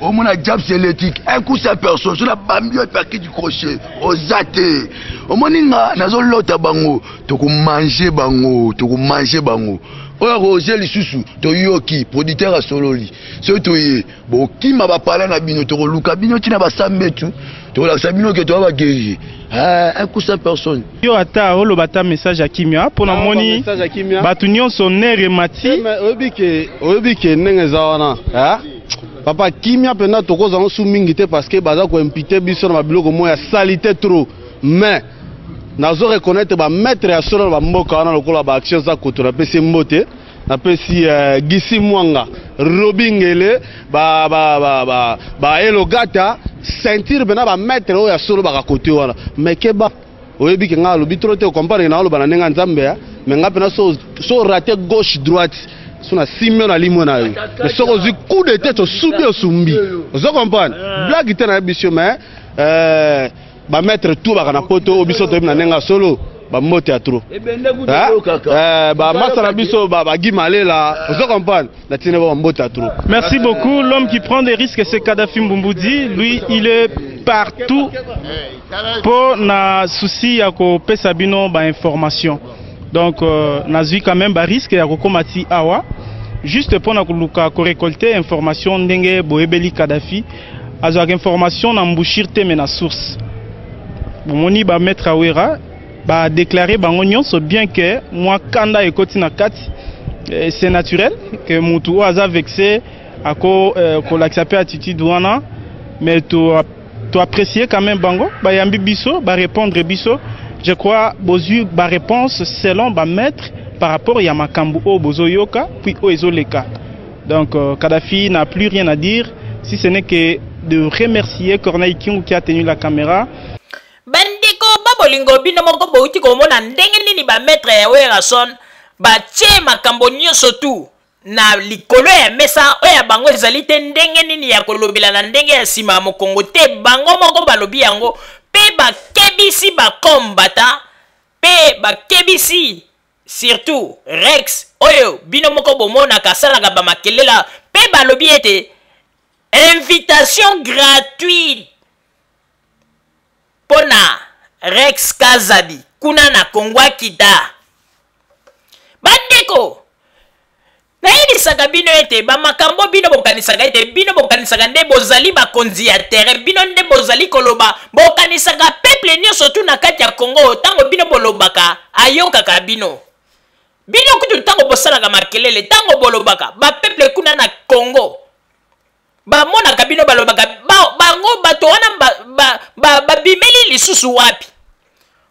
Au moins, la jab c'est l'éthique. Un coup, c'est personne. Sur la bambio, il du crochet. Aux athées. Au moins, il y a l'autre bango. Tu peux manger bango. Tu peux manger bango. oyo Roger lisusu toyoki producteur a sololi so toye bo kima ba parler na bino to luka bino tina ba sambetu to la sabino ke to ba guerrier un coup ça personne yo ata olo bata message à Kimia pour na moni batu nyonso nere mati oyebi ke ndenge zawana papa Kimia pena tokoza nsu mingi te parce que baza ko impiter biso na biloko moya salité trop mais nazo reconnaître ba maître ya solo ba mboka wana lokola ba action za kotura pesi mbote na pesi Gisi Mwanga Robingele ba elogata sentir bena ba maître o ya solo ba kote wana mais keba oyebi ke ngalo bitrote ko compare na lo bana nenga nzambe ya mais ngapena so rater gauche droite suna simio na limo na yo mais so ko coup de tête subi o sumbi ozo comprendre blague tena bisio mais ba mettre tout ba kana poto obiso to na nenga solo ba mote atro ba masala biso ba gimalela vous comprendre la tine ba mote atro. Merci beaucoup. L'homme qui prend des risques c'est Kadhafi Mbumbuzi, lui il est partout pour na souci ya ko pesa bino ba information. Donc nazui quand même ba risque ya ko komati awa juste pour na kuluka ko récolter information ndenge boebeli Kadhafi azwa information na mbushir te mena source. Moni ba mettre awera ba déclarer bango nyonso bien que moi kanda ekoti na kati c'est naturel que mutu aza vexé ako ko l'accepter attitude wana mais to apprécier quand même bango ba yambi biso ba répondre biso je crois bozu ba réponse selon ba mettre par rapport ya makambu o bozo yoka puis o ezoleka. Donc Kadhafi n'a plus rien à dire si ce n'est que de remercier Corneille King qui a tenu la caméra. Bandiko babolingo bino moko bouti komona ndenge nini ba maître ya Werason ba tie makambo nyonso tu na likolo ya mesa oya bango ezali te ndenge nini ya kolobela na ndenge ya sima mokongo te bango moko balobi yango pe ba kebisi ba kombata pe ba kebisi surtout Rex oyo bino moko bomona kasala ba makelela pe balobi ete invitation gratuite pona Rex Kazadi kuna na Kongwa Kita bandeko na yini saka bino ete ba makambo bino bokanisaka ete bino bokanisaka nde bozali bakonzi ya terrain bino nde bozali koloba bokanisaka peuple nyonso tu na kati ya Congo tango bino bolobaka ayokaka bino kutu tango bosalaka makelele tango bolobaka ba peuple kuna na Congo ba mona kabino balobaka bango bato wana bimeli lisusu wapi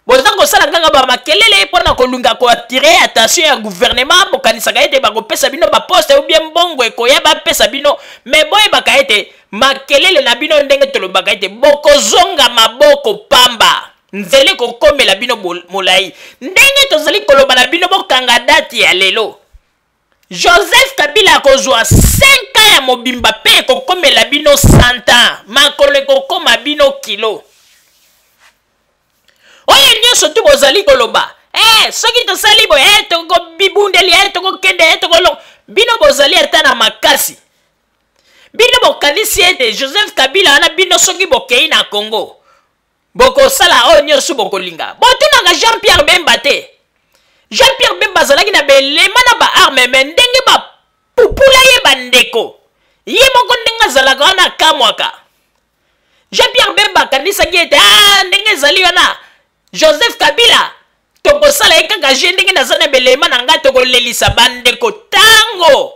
bozango sala kanga ba makelele pona kolunga ko attirer attention ya gouvernement bokanisaka ete bakopesa bino ba poste ou bien mbongo ekoya bapesa bino mais boye baka ete makelele na bino ndenge tolobaka ete bokozonga maboko pamba nzele kokomela bino molai ndenge tozali koloba na bino bokanga date ya lelo Joseph Kabila kozwa 5 ans ya mobimba pe kokomela bino 100 ans makolo kokoma bino kilo oye nyonso tu bozali koloba soki tosali boye toko bibundeli toko kende toko lo bino bozali ata na makasi bino bokanisi ete Joseph Kabila wana bino soki bokei na Congo bokosala oyo nyonso bokolinga botunaka Jean-Pierre Bemba te Jean-Pierre Bemba azalaki na belema na ba arme me ndenge ba pupula ye bandeko ye moko ndenge azalaka wana kamwaka Jean-Pierre Bemba akanisaki ete ndenge ezali wana Joseph Kabila tokosala ye kaka je ndenge naza na belema na ngai tokolelisa bandeko tango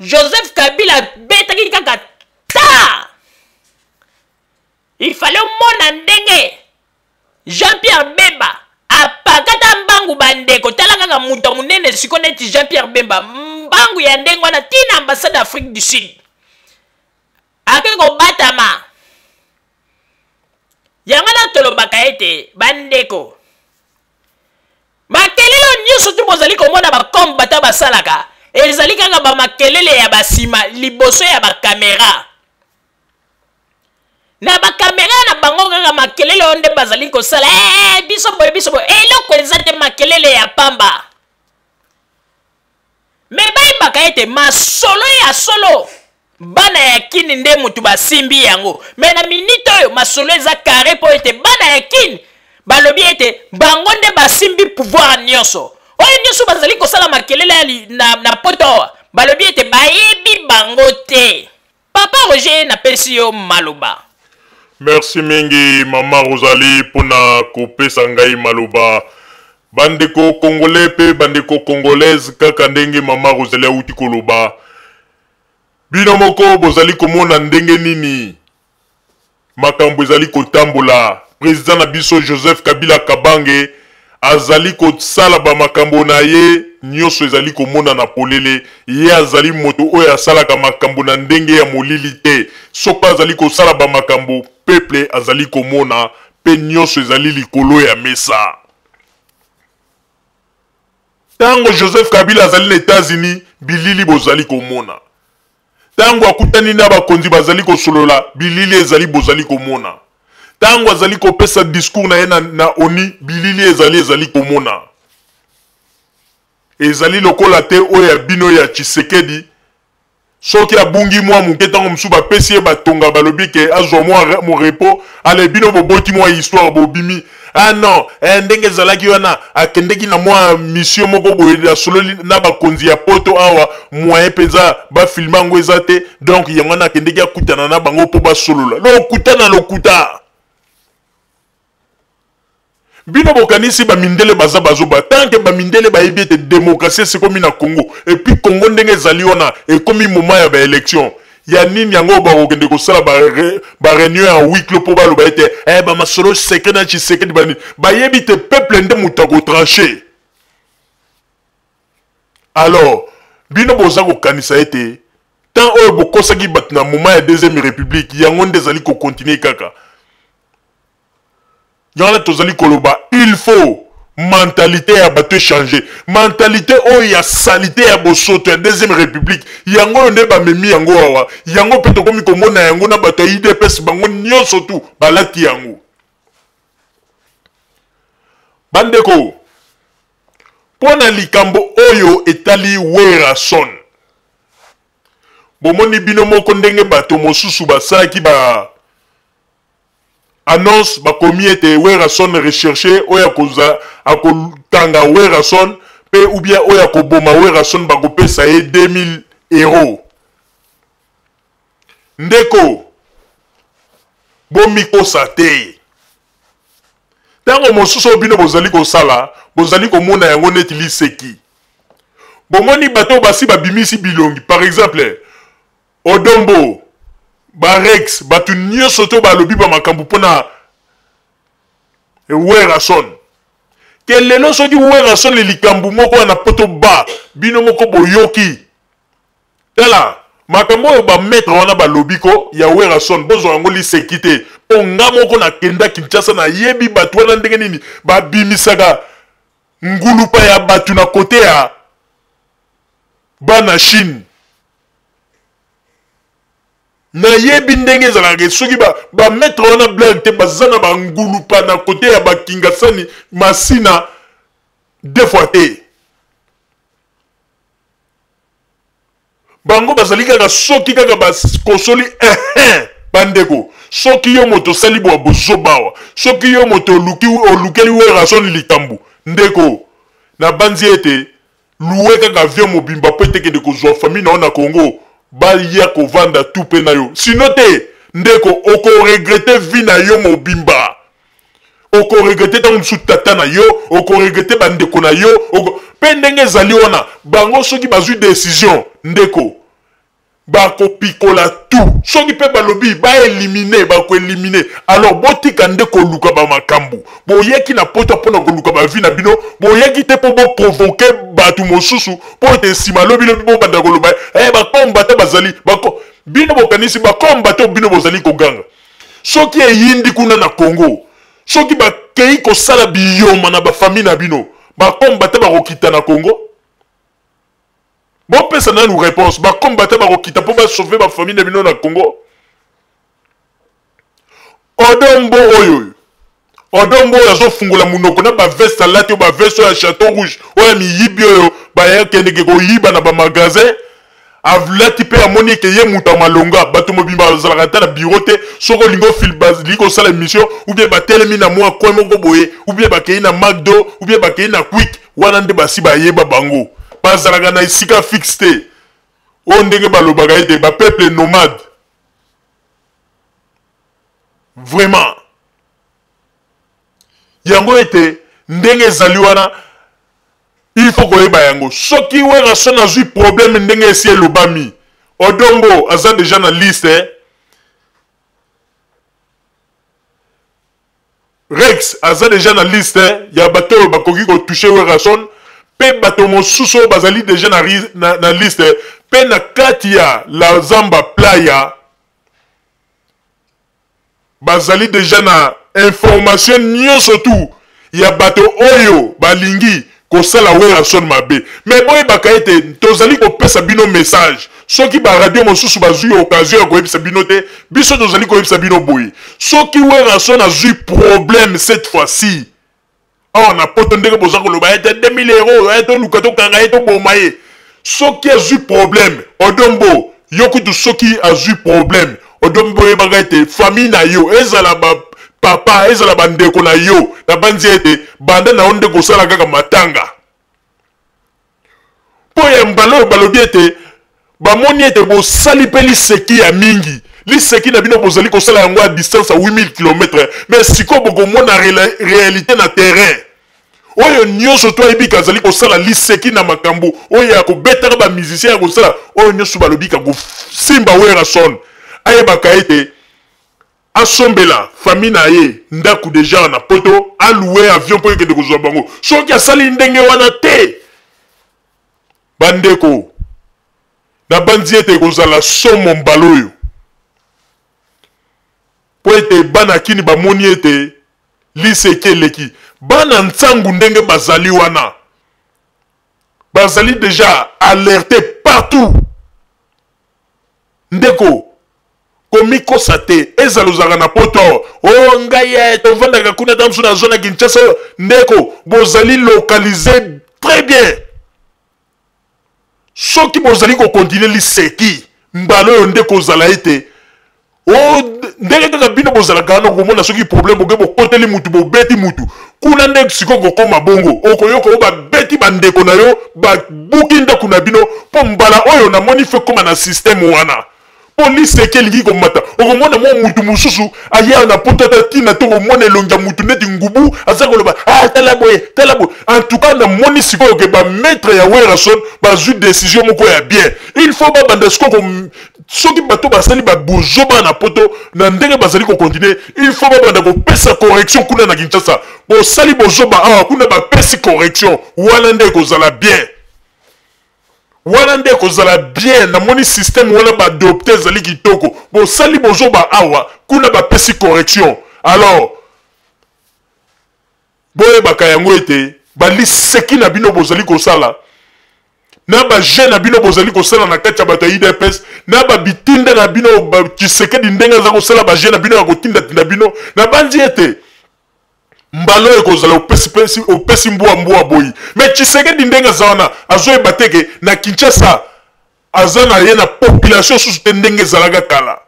Joseph Kabila betaki kaka ta il fallait mona ndenge Jean-Pierre Bemba apakata mbangu bandeko tala kaka muto munene siko neti Jean-Pierre Bemba mbangu ya ndenge wana tina ambassade d'Afrique du Sud akeko batama yangana tolobaka ete bandeko makelele nyonso tu bozali komona bakombata basalaka ezali kaka ba makelele ya basima liboso ya bakamera na bakamera na bango kaka makelele onde bazali kosala biso boye eloko eza te makelele ya pamba me bayebaka ete masolo ya solo bana ya kini nde mutu basimbi yango me na minute oyo masolo eza kare po ete bana ya kini balobi ete bango nde basimbi pouvoir nyonso oyo nyonso bazali kosala makelele na poto balobi ete bayebi bango te. Papa Roger napesi yo maloba. Merci mingi Mama Rosalie pona kopesa ngai maloba. Bandeko congolais pe bandeko congolaise kaka ndenge Mama Rosalie auti koloba. Bino moko bozali komona ndenge nini makambo ezali kotambola. Président na biso Joseph Kabila Kabange azali kosala ba makambo na ye nyonso ezali komona na polele. Ye azali moto oyo asalaka makambo na ndenge ya molili te. Soka azali kosala ba makambo peuple azali komona pe nyonso ezali likolo ya mesa. Tango Joseph Kabila azali na États-Unis bilili bozali komona. Tango akutani na bakonzi bazali kosolola bilili ezali bozali komona. Tango azali kopesa discours na ye na ONU bilili ezali komona. Ezali lokola te oyo ya bino ya Tshisekedi. Soki abungi mwa muke tango msu bapesi ye batonga balobi ke azwa mo repo ale bino boboti mwa histoire bobimi. Ah non, ndenge ezalaki wana akendeki na mwa mission moko boye asololi na bakonzi ya poto awa moyen penza ba filmango eza te donc yango na akendeki akutana na bango po basolola. Lokuta. Bino bokanisi ba mindele baza bazoba tanke ba mindele ba yebi ete démocratie c'est comme na Congo et puis Congo ndenge ezali wana et comme moment ya ba élection ya nini yango ba okende ko sala ba réunion en huis clos po baloba ete ba masolo secret na Tshisekedi bani ba yebi te peuple nde mutako trancher. Alors bino boza ko kanisa ete tant oyo bokosaki bat na moment ya deuxième république yango nde ezali ko continuer kaka. Yana tozali koloba, il faut mentalité ya bato changer. Mentalité o ya salité ya bosoto ya deuxième république. Yango nde ba memi yango awa. Yango peto komi komona yango na bato IDPS bango nyonso tu balati yango. Bandeko. Pona likambo oyo etali Werason. Bomoni bino moko ndenge bato mosusu basalaki ba annonce bakomi ete Werason recherché oya koza akotanga Werason pe ou bien oya koboma Werason bakopesa ye 2000 €. Ndeko bomiko sate tango mosusu bino bozali kosala bozali komona yango neti liseki bomoni bato basi babimisi bilongi par exemple Odombo Barex, batu nyonso to balobi ba makambo pona Werason. Kelelo soki Werason le likambo moko na poto ba, bino moko boyoki. Tala, makambo oyo ba maître wana balobi ko ya Werason bozo yango lisekite. Ponga moko na kenda Kinshasa na yebi batu wana ndenge nini ba bimisaka ngulupa ya batu na kote ya bana Chine. Na yebi ndenge ezalaka soki ba mettre wana blague te bazana ba ngulupa na kote ya ba Kingasani Masina deux fois te. Bango bazali kaka soki kaka ba kosoli bandeko soki yo moto sali bo bozobawa soki yo moto olukeli Werason likambu ndeko na banzi ete loué kaka avion mobimba po eteke de kozwa famille na Congo. Balia ko vanda tout pe na yo. Sinon te, ndeko, oko regrette vi na yo mobimba. Oko regrette ta msu tata na yo, oko regrette bandeko na yo, pe ndenge zali wana, bango soki bazui décision, ndeko. Bako pikola tout. Soki pe balobi, ba éliminer, bako éliminer. Alors, botika ndeko luka ba makambu. Boyeki na poto pona ko luka ba vi na bino, boyeki te po bo provoquer batu mosusu, po te simalobi lobi bo banda ko loba. Ba kombata bazali, bako bino bokanisi ba kombata bino bozali ko ganga. Soki e yindi kuna na Congo. Soki ba kei ko sala biyoma na ba famille na bino, ba kombata ba kokita na Congo. Bon, personne n'a une réponse. Bah, combattre Barokita pour sauver ma famille de Bino na Congo. Odombo oyo. Odombo yazo fungula munoko na ba veste lati ba veste ya Château Rouge. Oya mi yibi oyo ba ya kende ke ko yiba na ba magasin. Avlati pe amoni ke ye muta malonga bato mobimba zalaka na bureau te soko lingo fil base liko sala émission ou bien ba telemi na moi ko moko boye ou bien ba kei na McDo ou bien ba kei na Quick wana nde basi bayeba bango bazalaka na esika fixe te oyo ndenge balobaka ete bapeuple nomade vraiment yango ete ndenge ezali wana il faut koyeba yango soki Werason azwi problème ndenge esi elobami Odombo aza déjà na liste Rex aza déjà na liste ya bato oyo bakoki kotouche Werason pe bato mosusu oyo bazali déjà na liste pe na kati ya la Zamba Playa bazali déjà na information nyonso tu ya bato oyo balingi kosala Werason mabe mais boye bakaete tozali kopesa bino message soki ba radio mosusu bazui occasion ya koyebisa bino te biso tozali koyebisa bino boye soki Werason azui problème cette fois-ci oh na poto ndenge boza koloba ete 2000 euros ete luka tokanga ete bomaye soki azui problème Odombo yokutu soki azui problème Odombo yebaka ete famille na yo ezala ba papa ezala bandeko na yo na banzi ete banda na onde kosala kaka matanga po ya mbalo balobi ete bamoni ete bosali pe liseki ya mingi liseki na bino bozali kosala yango à distance à 8000 km mais siko bokomona réalité na terrain oyo nyonso to ebika azali kosala liseki na makambo oyo ya kobetaka ba musicien ya kosala oyo nyonso balobika kosimba Werason ayebaka ete asombela famille na ye ndaku déjà na poto aloué avion po yeke de kozwa bango soki asali ndenge wana te bandeko na bandi ete kozala somo mbala oyo po ete bana kini bamoni ete liseki eleki bana ntangu ndenge bazali wana bazali déjà alerté partout ndeko komikosa te ezalozaka na poto o ngai tovandaka kuna tamsu na zone ya Kinshasa ndeko bozali localisé très bien soki bozali kokontinue liseki mbala oyo ndeko ozala ete o ndenge kaka bino bozalaka wana komona soki problème boke bokoteli mutu bobeti mutu kuna ndenge siko kokoma bongo okoyoka oyo babeti bandeko na yo babuki ndako na bino mpo mbala oyo namoni fe koma na système wana police ekelingi komata okomona mwa mutu mosusu aya na poto ata tina to komona elongi ya mutu neti ngubu aza koloba tala boye en tout cas namoni sikoyo ke bamaître ya Werason bazwi décision moko ya bien il faut babanda sikoyo soki bato basali babozoba na poto na ndenge bazali kokontinue il faut babanda kopesa correction kuna na Kinshasa bosali bozoba awa kuna bapesi correction wana nde kozala bien wana nde kozala bien na moni système wana ba adopter zali kitoko bo sali bozo ba awa kuna ba pesi correction alors boye bakayango ete bali seki na bino bozali kosala na ba jeune na bino bozali kosala na kati ya bato ya IDPS na ba bitinda na bino ba Tshisekedi ndenga za kosala ba jeune na bino ya kotinda tinda bino na bandi ete mbalo ekozala opesi mbua boyi mais Tshisekedi ndenga za wana azoyeba teke na Kinshasa aza na ye na population susu te ndenge ezalaka kala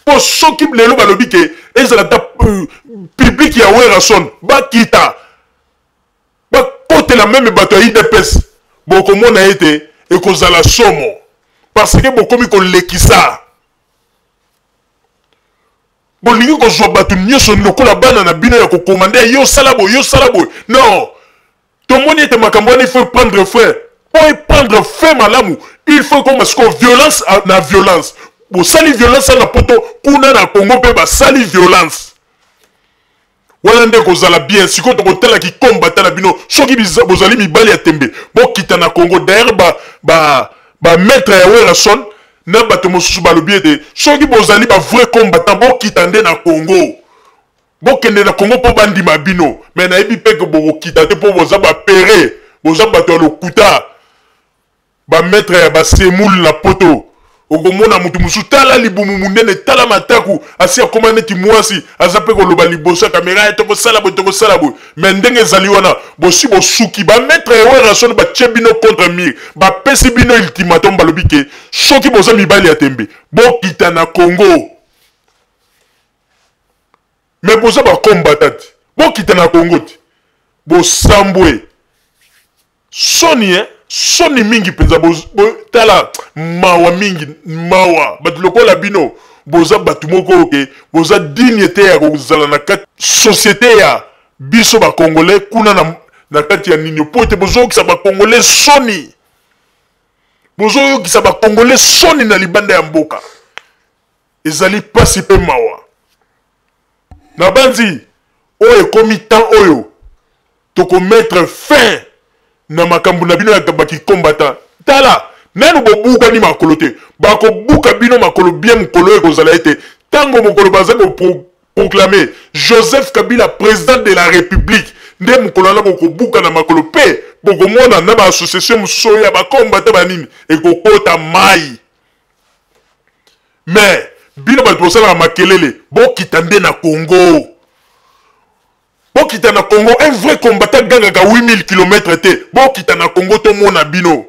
po soki lelo balobi ke ezala ta public ya Werason bakita bakotela meme bato ya IDPS bokomona ete ekozala somo parce que bokomi kolekisa bolingi kozwa bato nyonso lokola bana na bino ya kokomande yo salabo non tomoni ete makambo wana il faut prendre fin pour prendre fin malamu il faut comme parce que violence na violence bosali violence na poto kuna na Congo mpe basali violence wana nde kozala bien sikoyo tokotala kikombata na bino soki bozali mibali ya tembe bokita na Congo d'ailleurs ba maître ya Werason na bato mosusu balobi ete soki bozali ba vrai combattant bokita nde na Congo bokende na Congo mpo bandima bino mais nayebi mpe ke bokokita te mpo boza bapere boza bato ya lokuta bamaître ya basemoule na poto okomona mutu mosusu tala libumu munene tala mataku asi akoma neti mwasi aza mpe koloba liboso ya kamera tokosala boye mais ndenge ezali wana bosi bosuki bamaître ya Werason batie bino contre mire bapesi bino ultimatum balobi ke soki boza mibali ya tembe bokita na Congo mais boza bacombattant bokita na Congo te bosambwe soni soni mingi penza tala mawa mingi mawa batu lokola bino boza batu moko ke boza dignité ya kozala na kati société ya biso ba congolais kuna na kati ya nini po ete bozokisa ba congolais soni bozokisa ba congolais soni na libanda ya mboka ezali pasi pe mawa na banzi oyo ekomi temps oyo toko mettre fin na makambo na bino ya baki combattant tala nanu bobuka ni makolo te bako buka bino makolo bien mokolo ekozala ete tango mokolo baza ko proclamer Joseph Kabila président de la République nde mokolo na boko buka na makolo pe boko mona na ba association muso ya ba combattant banini ekokota mai mais bino ba tosala makelele bokita nde na Congo. Bokita na Congo, un vrai combattant gangaka 8000 km te. Bokita na Congo to mona bino.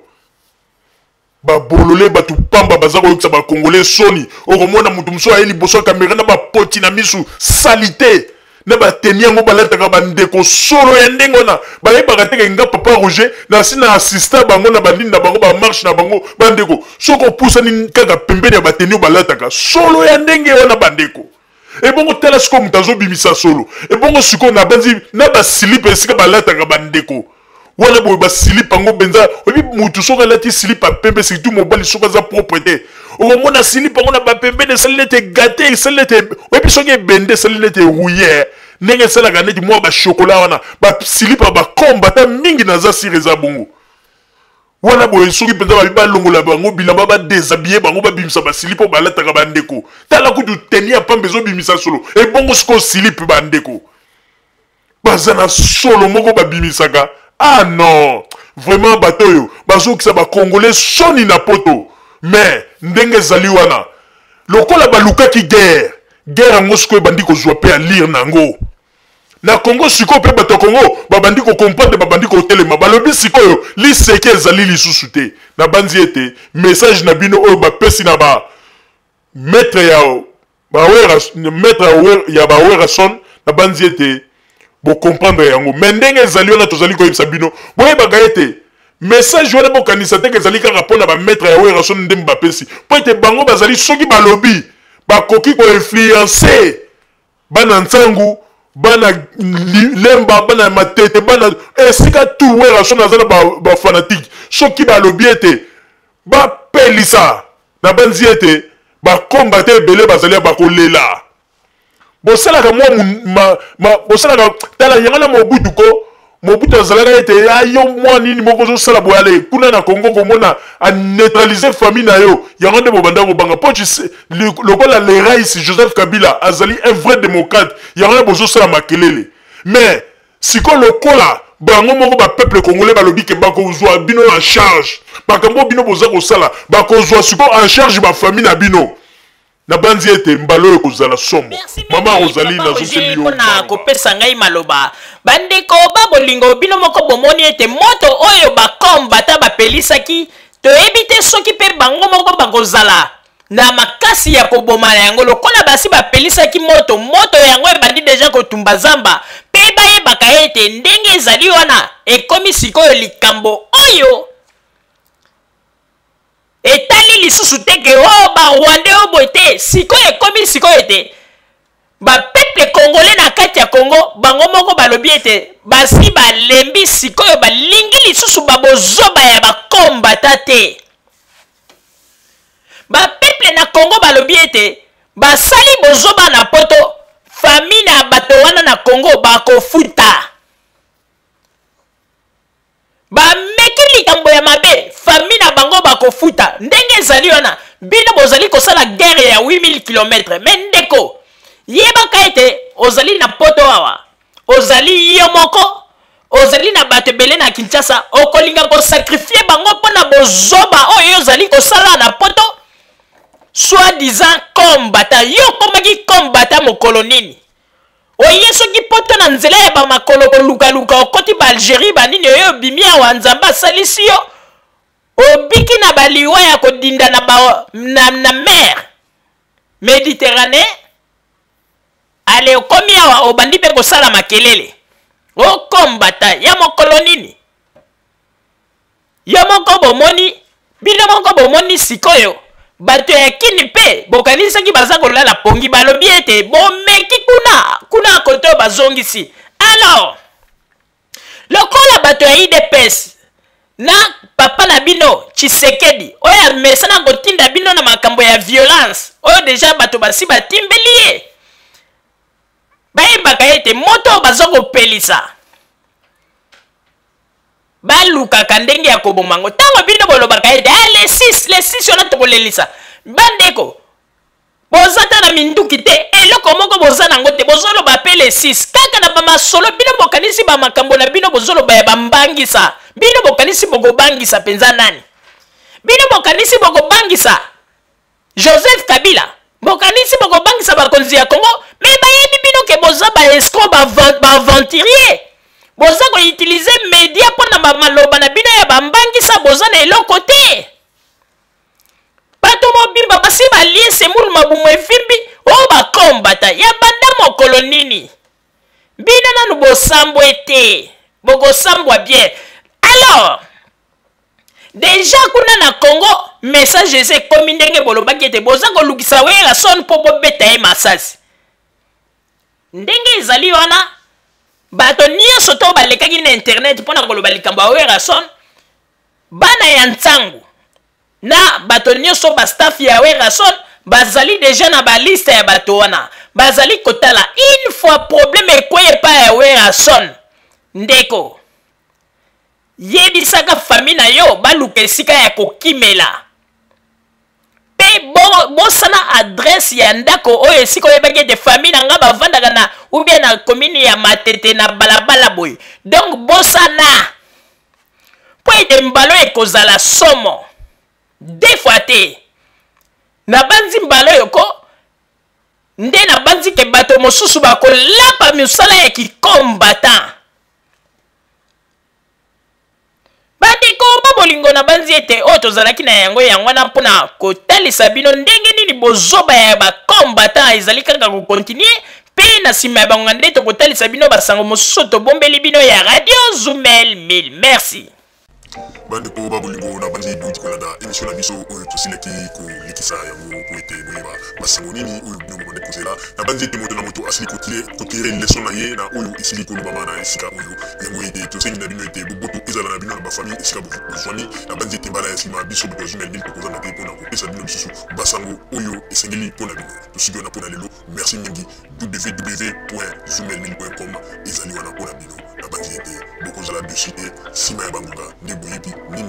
Ba bolole batu pamba bazako yokisa ba congolais soni. Okomona mutu muso ayeli boso caméra na ba poti na misu salité. Na ba teniango balataka bandeko solo ya ndengona. Ba yebaka teke nga papa Roger na sina assistant bango na bandini na bango ba marche na bango bandeko. Soko pousa ni kaka pembeni ya bateni balataka solo ya ndenge wana bandeko. Et bon, telescope mutazo bimisa solo. Et bon, suko na banzi na ba slip esika balata ka bandeko. Wana boy ba slip ngo benza. Obi mutu soka lati slip a pembe surtout mobile soka za propreté. O mona slip ngo na ba pembe ne salete gâté, salete. Obi soka bende salete rouillé. Nenge sala ganeti mo ba chocolat wana. Ba slip ba combattant mingi na za sireza bongo. Wana boye soki penza ba longola bango bilamba ba déshabiller bango ba bimisa ba silipo balata ka bandeko tala kutu tenia pambe zo bimisa solo e bongo siko silip bandeko bazana solo moko ba bimisaka ah non vraiment batoyo bazokisa ba congolais soni na poto mais ndenge zali wana lokola balukaki guerre ngo siko bandiko zwa pe a lire nango na Congo siko pe bato Congo babandi ko comprendre babandi ko telema balobi sikoyo li seke ezali lisusu te na banzi ete message na bino oyo bapesi na ba maître ya ba wera son na banzi ete bo comprendre yango mendenge ezali ona tozali ko yebisa bino boye bagaete message wana bo kanisa te ezali ka rapport na ba maître ya wera son ndem bapesi po ete bango bazali soki balobi bakoki ko influencer bana ntangu bana lemba bana matete bana esika tout wera so nazana ba fanatique soki ba lobiete ba pelisa na banzi ete ba combattre belé bazali ba kolela bosala ka mo bosala ka tala yangana mobutu ko mobutu azalaka ete ayo mwa nini moko zo sala boyale kuna na Congo komona a neutraliser famille na yo yango nde bobanda ko banga pochi lokola le rais Joseph Kabila azali un vrai démocrate yango bozo sala makelele mais siko lokola bango moko ba peuple congolais balobi ke bako zwa bino en charge bakambo bino boza ko sala bako zwa siko en charge ba famille na bino na banzi ete mbalo ekozala somo mama Rosalie na zoseli yo na kopesa ngai maloba bandeko babolingo bino moko bomoni ete moto oyo bakombata bapelisaki toyebi te soki pe bango moko bakozala na makasi ya koboma yango lokola basi bapelisaki moto yango ebandi deja kotumba zamba pe bayebaka ete ndenge ezali wana ekomi sikoyo likambo oyo etali lisusu teke o barwande o bote sikoyo ekomi sikoyo te bapeuple congolais na kati ya Congo bango moko balobi ete basi balembi sikoyo balingi lisusu babozoba ya bakombata te bapeuple na Congo balobi ete basali bozoba na poto famille na bato wana na Congo bakofuta bameki likambo ya mabe famille na bango bakofuta ndenge ezali wana bino bozali kosala guerre ya 8000 km me ndeko yebaka ete ozali na poto awa ozali yo moko ozali na bato ebele na Kinshasa okolinga kosakrifie bango mpona bozoba oyo ozali kosala na poto soi-disant kombata yo komaki kombata mokolo nini oye soki poto na nzela ya bamakolo kolukaluka okoti ba Algérie banini oyo bimi awa nzambe asalisi yo obiki na baliwa ya kodinda na mer Méditerranée ale okomi awa obandi pe kosala makelele okombata ya mokolo nini yo moko bomoni bino moko bomoni sikoyo bato ya kini pe bokanisaki baza kolala pongi balobi ete bomeki kuna koto bazongisi. Alors lokola bato ya IDPS na papa na bino Tshisekedi oya mesana kotinda bino na makambo ya violence oyo deja bato basi batimbeli ye bayebaka ete moto baza kopelisa balukaka ndenge ya kobomango ntango bino bolobaka ete les 6 wana tokolelisa bandeko bozata na minduki te eloko moko boza nango te bozoloba pe les 6 kaka na bamasolo bino bokanisi bamakambo na bino bozoloba ya bambangisa bino bokanisi bokobangisa penza nani bino bokanisi bokobangisa Joseph Kabila bokanisi bokobangisa bakonzi ya Congo me bayebi bino ke boza baescroc baventurier boza koutilize media mpona bamaloba na bino ya bambangisa boza na eloko te bato mobimba basi balie semulu mabumu evimbi oyo bakombata ya banda mokolo nini bino nanu bosambwe te bokosambwa bien. Alors déjà kuna na Congo message ese ekomi ndenge bolobaki ete boza kolukisa wera son mpo bobeta ye masasi ndenge ezali wana bato nyonso to balekaki na internet mpona koloba likambo ya wera son bana ya ntangu na bato nyonso bastaff ya wera son bazali deja na baliste ya bato wana bazali kotala une fois problème ekweye pa ya wera son ndeko yebisaka fami na yo baluka esika ya kokimela pe bosana adresse ya ndako oyo esika oyebaki ete fami na nga bavandaka na ubie na komini ya Matete na balabala boye donc bosana po ete mbalo ekozala somo deux fois te na banzi mbalo yoko nde na banzi ke bato mosusu bakolapa misala ya kikombatant bandeko babolingo na banzi ete oyo tozalaki na yango wana mpona kotalisa bino ndenge nini bozoba ya bakombatant ezali kaka kokontinue mpe na nsima ya bango nde tokotalisa bino basango mosusu tobombeli bino ya radio Zumel 1000. Merci. bandeko babolingo na bandi duti kolanda émission na biso oyo tosilaki kolikisa yango po ete boyeba basango nini oyo bino bokonde kozela na bandi ete moto na moto asili kotire leson na ye na oyo esili kolobama na esika oyo yango ete tosengi na bino ete boboto ezala na bino na bafamille esika bozwani na bandi ete mbala ya nsima biso bato ya Zumel 1000 tokozanga te mpona kopesa bino lisusu basango oyo esengeli mpona bino tosiki wana mpona lelo merci mingi www.zumel1000.com ezali wana mpona bino na bandi ete bokozala dessus te nsima ya bangonga nde boyebi nini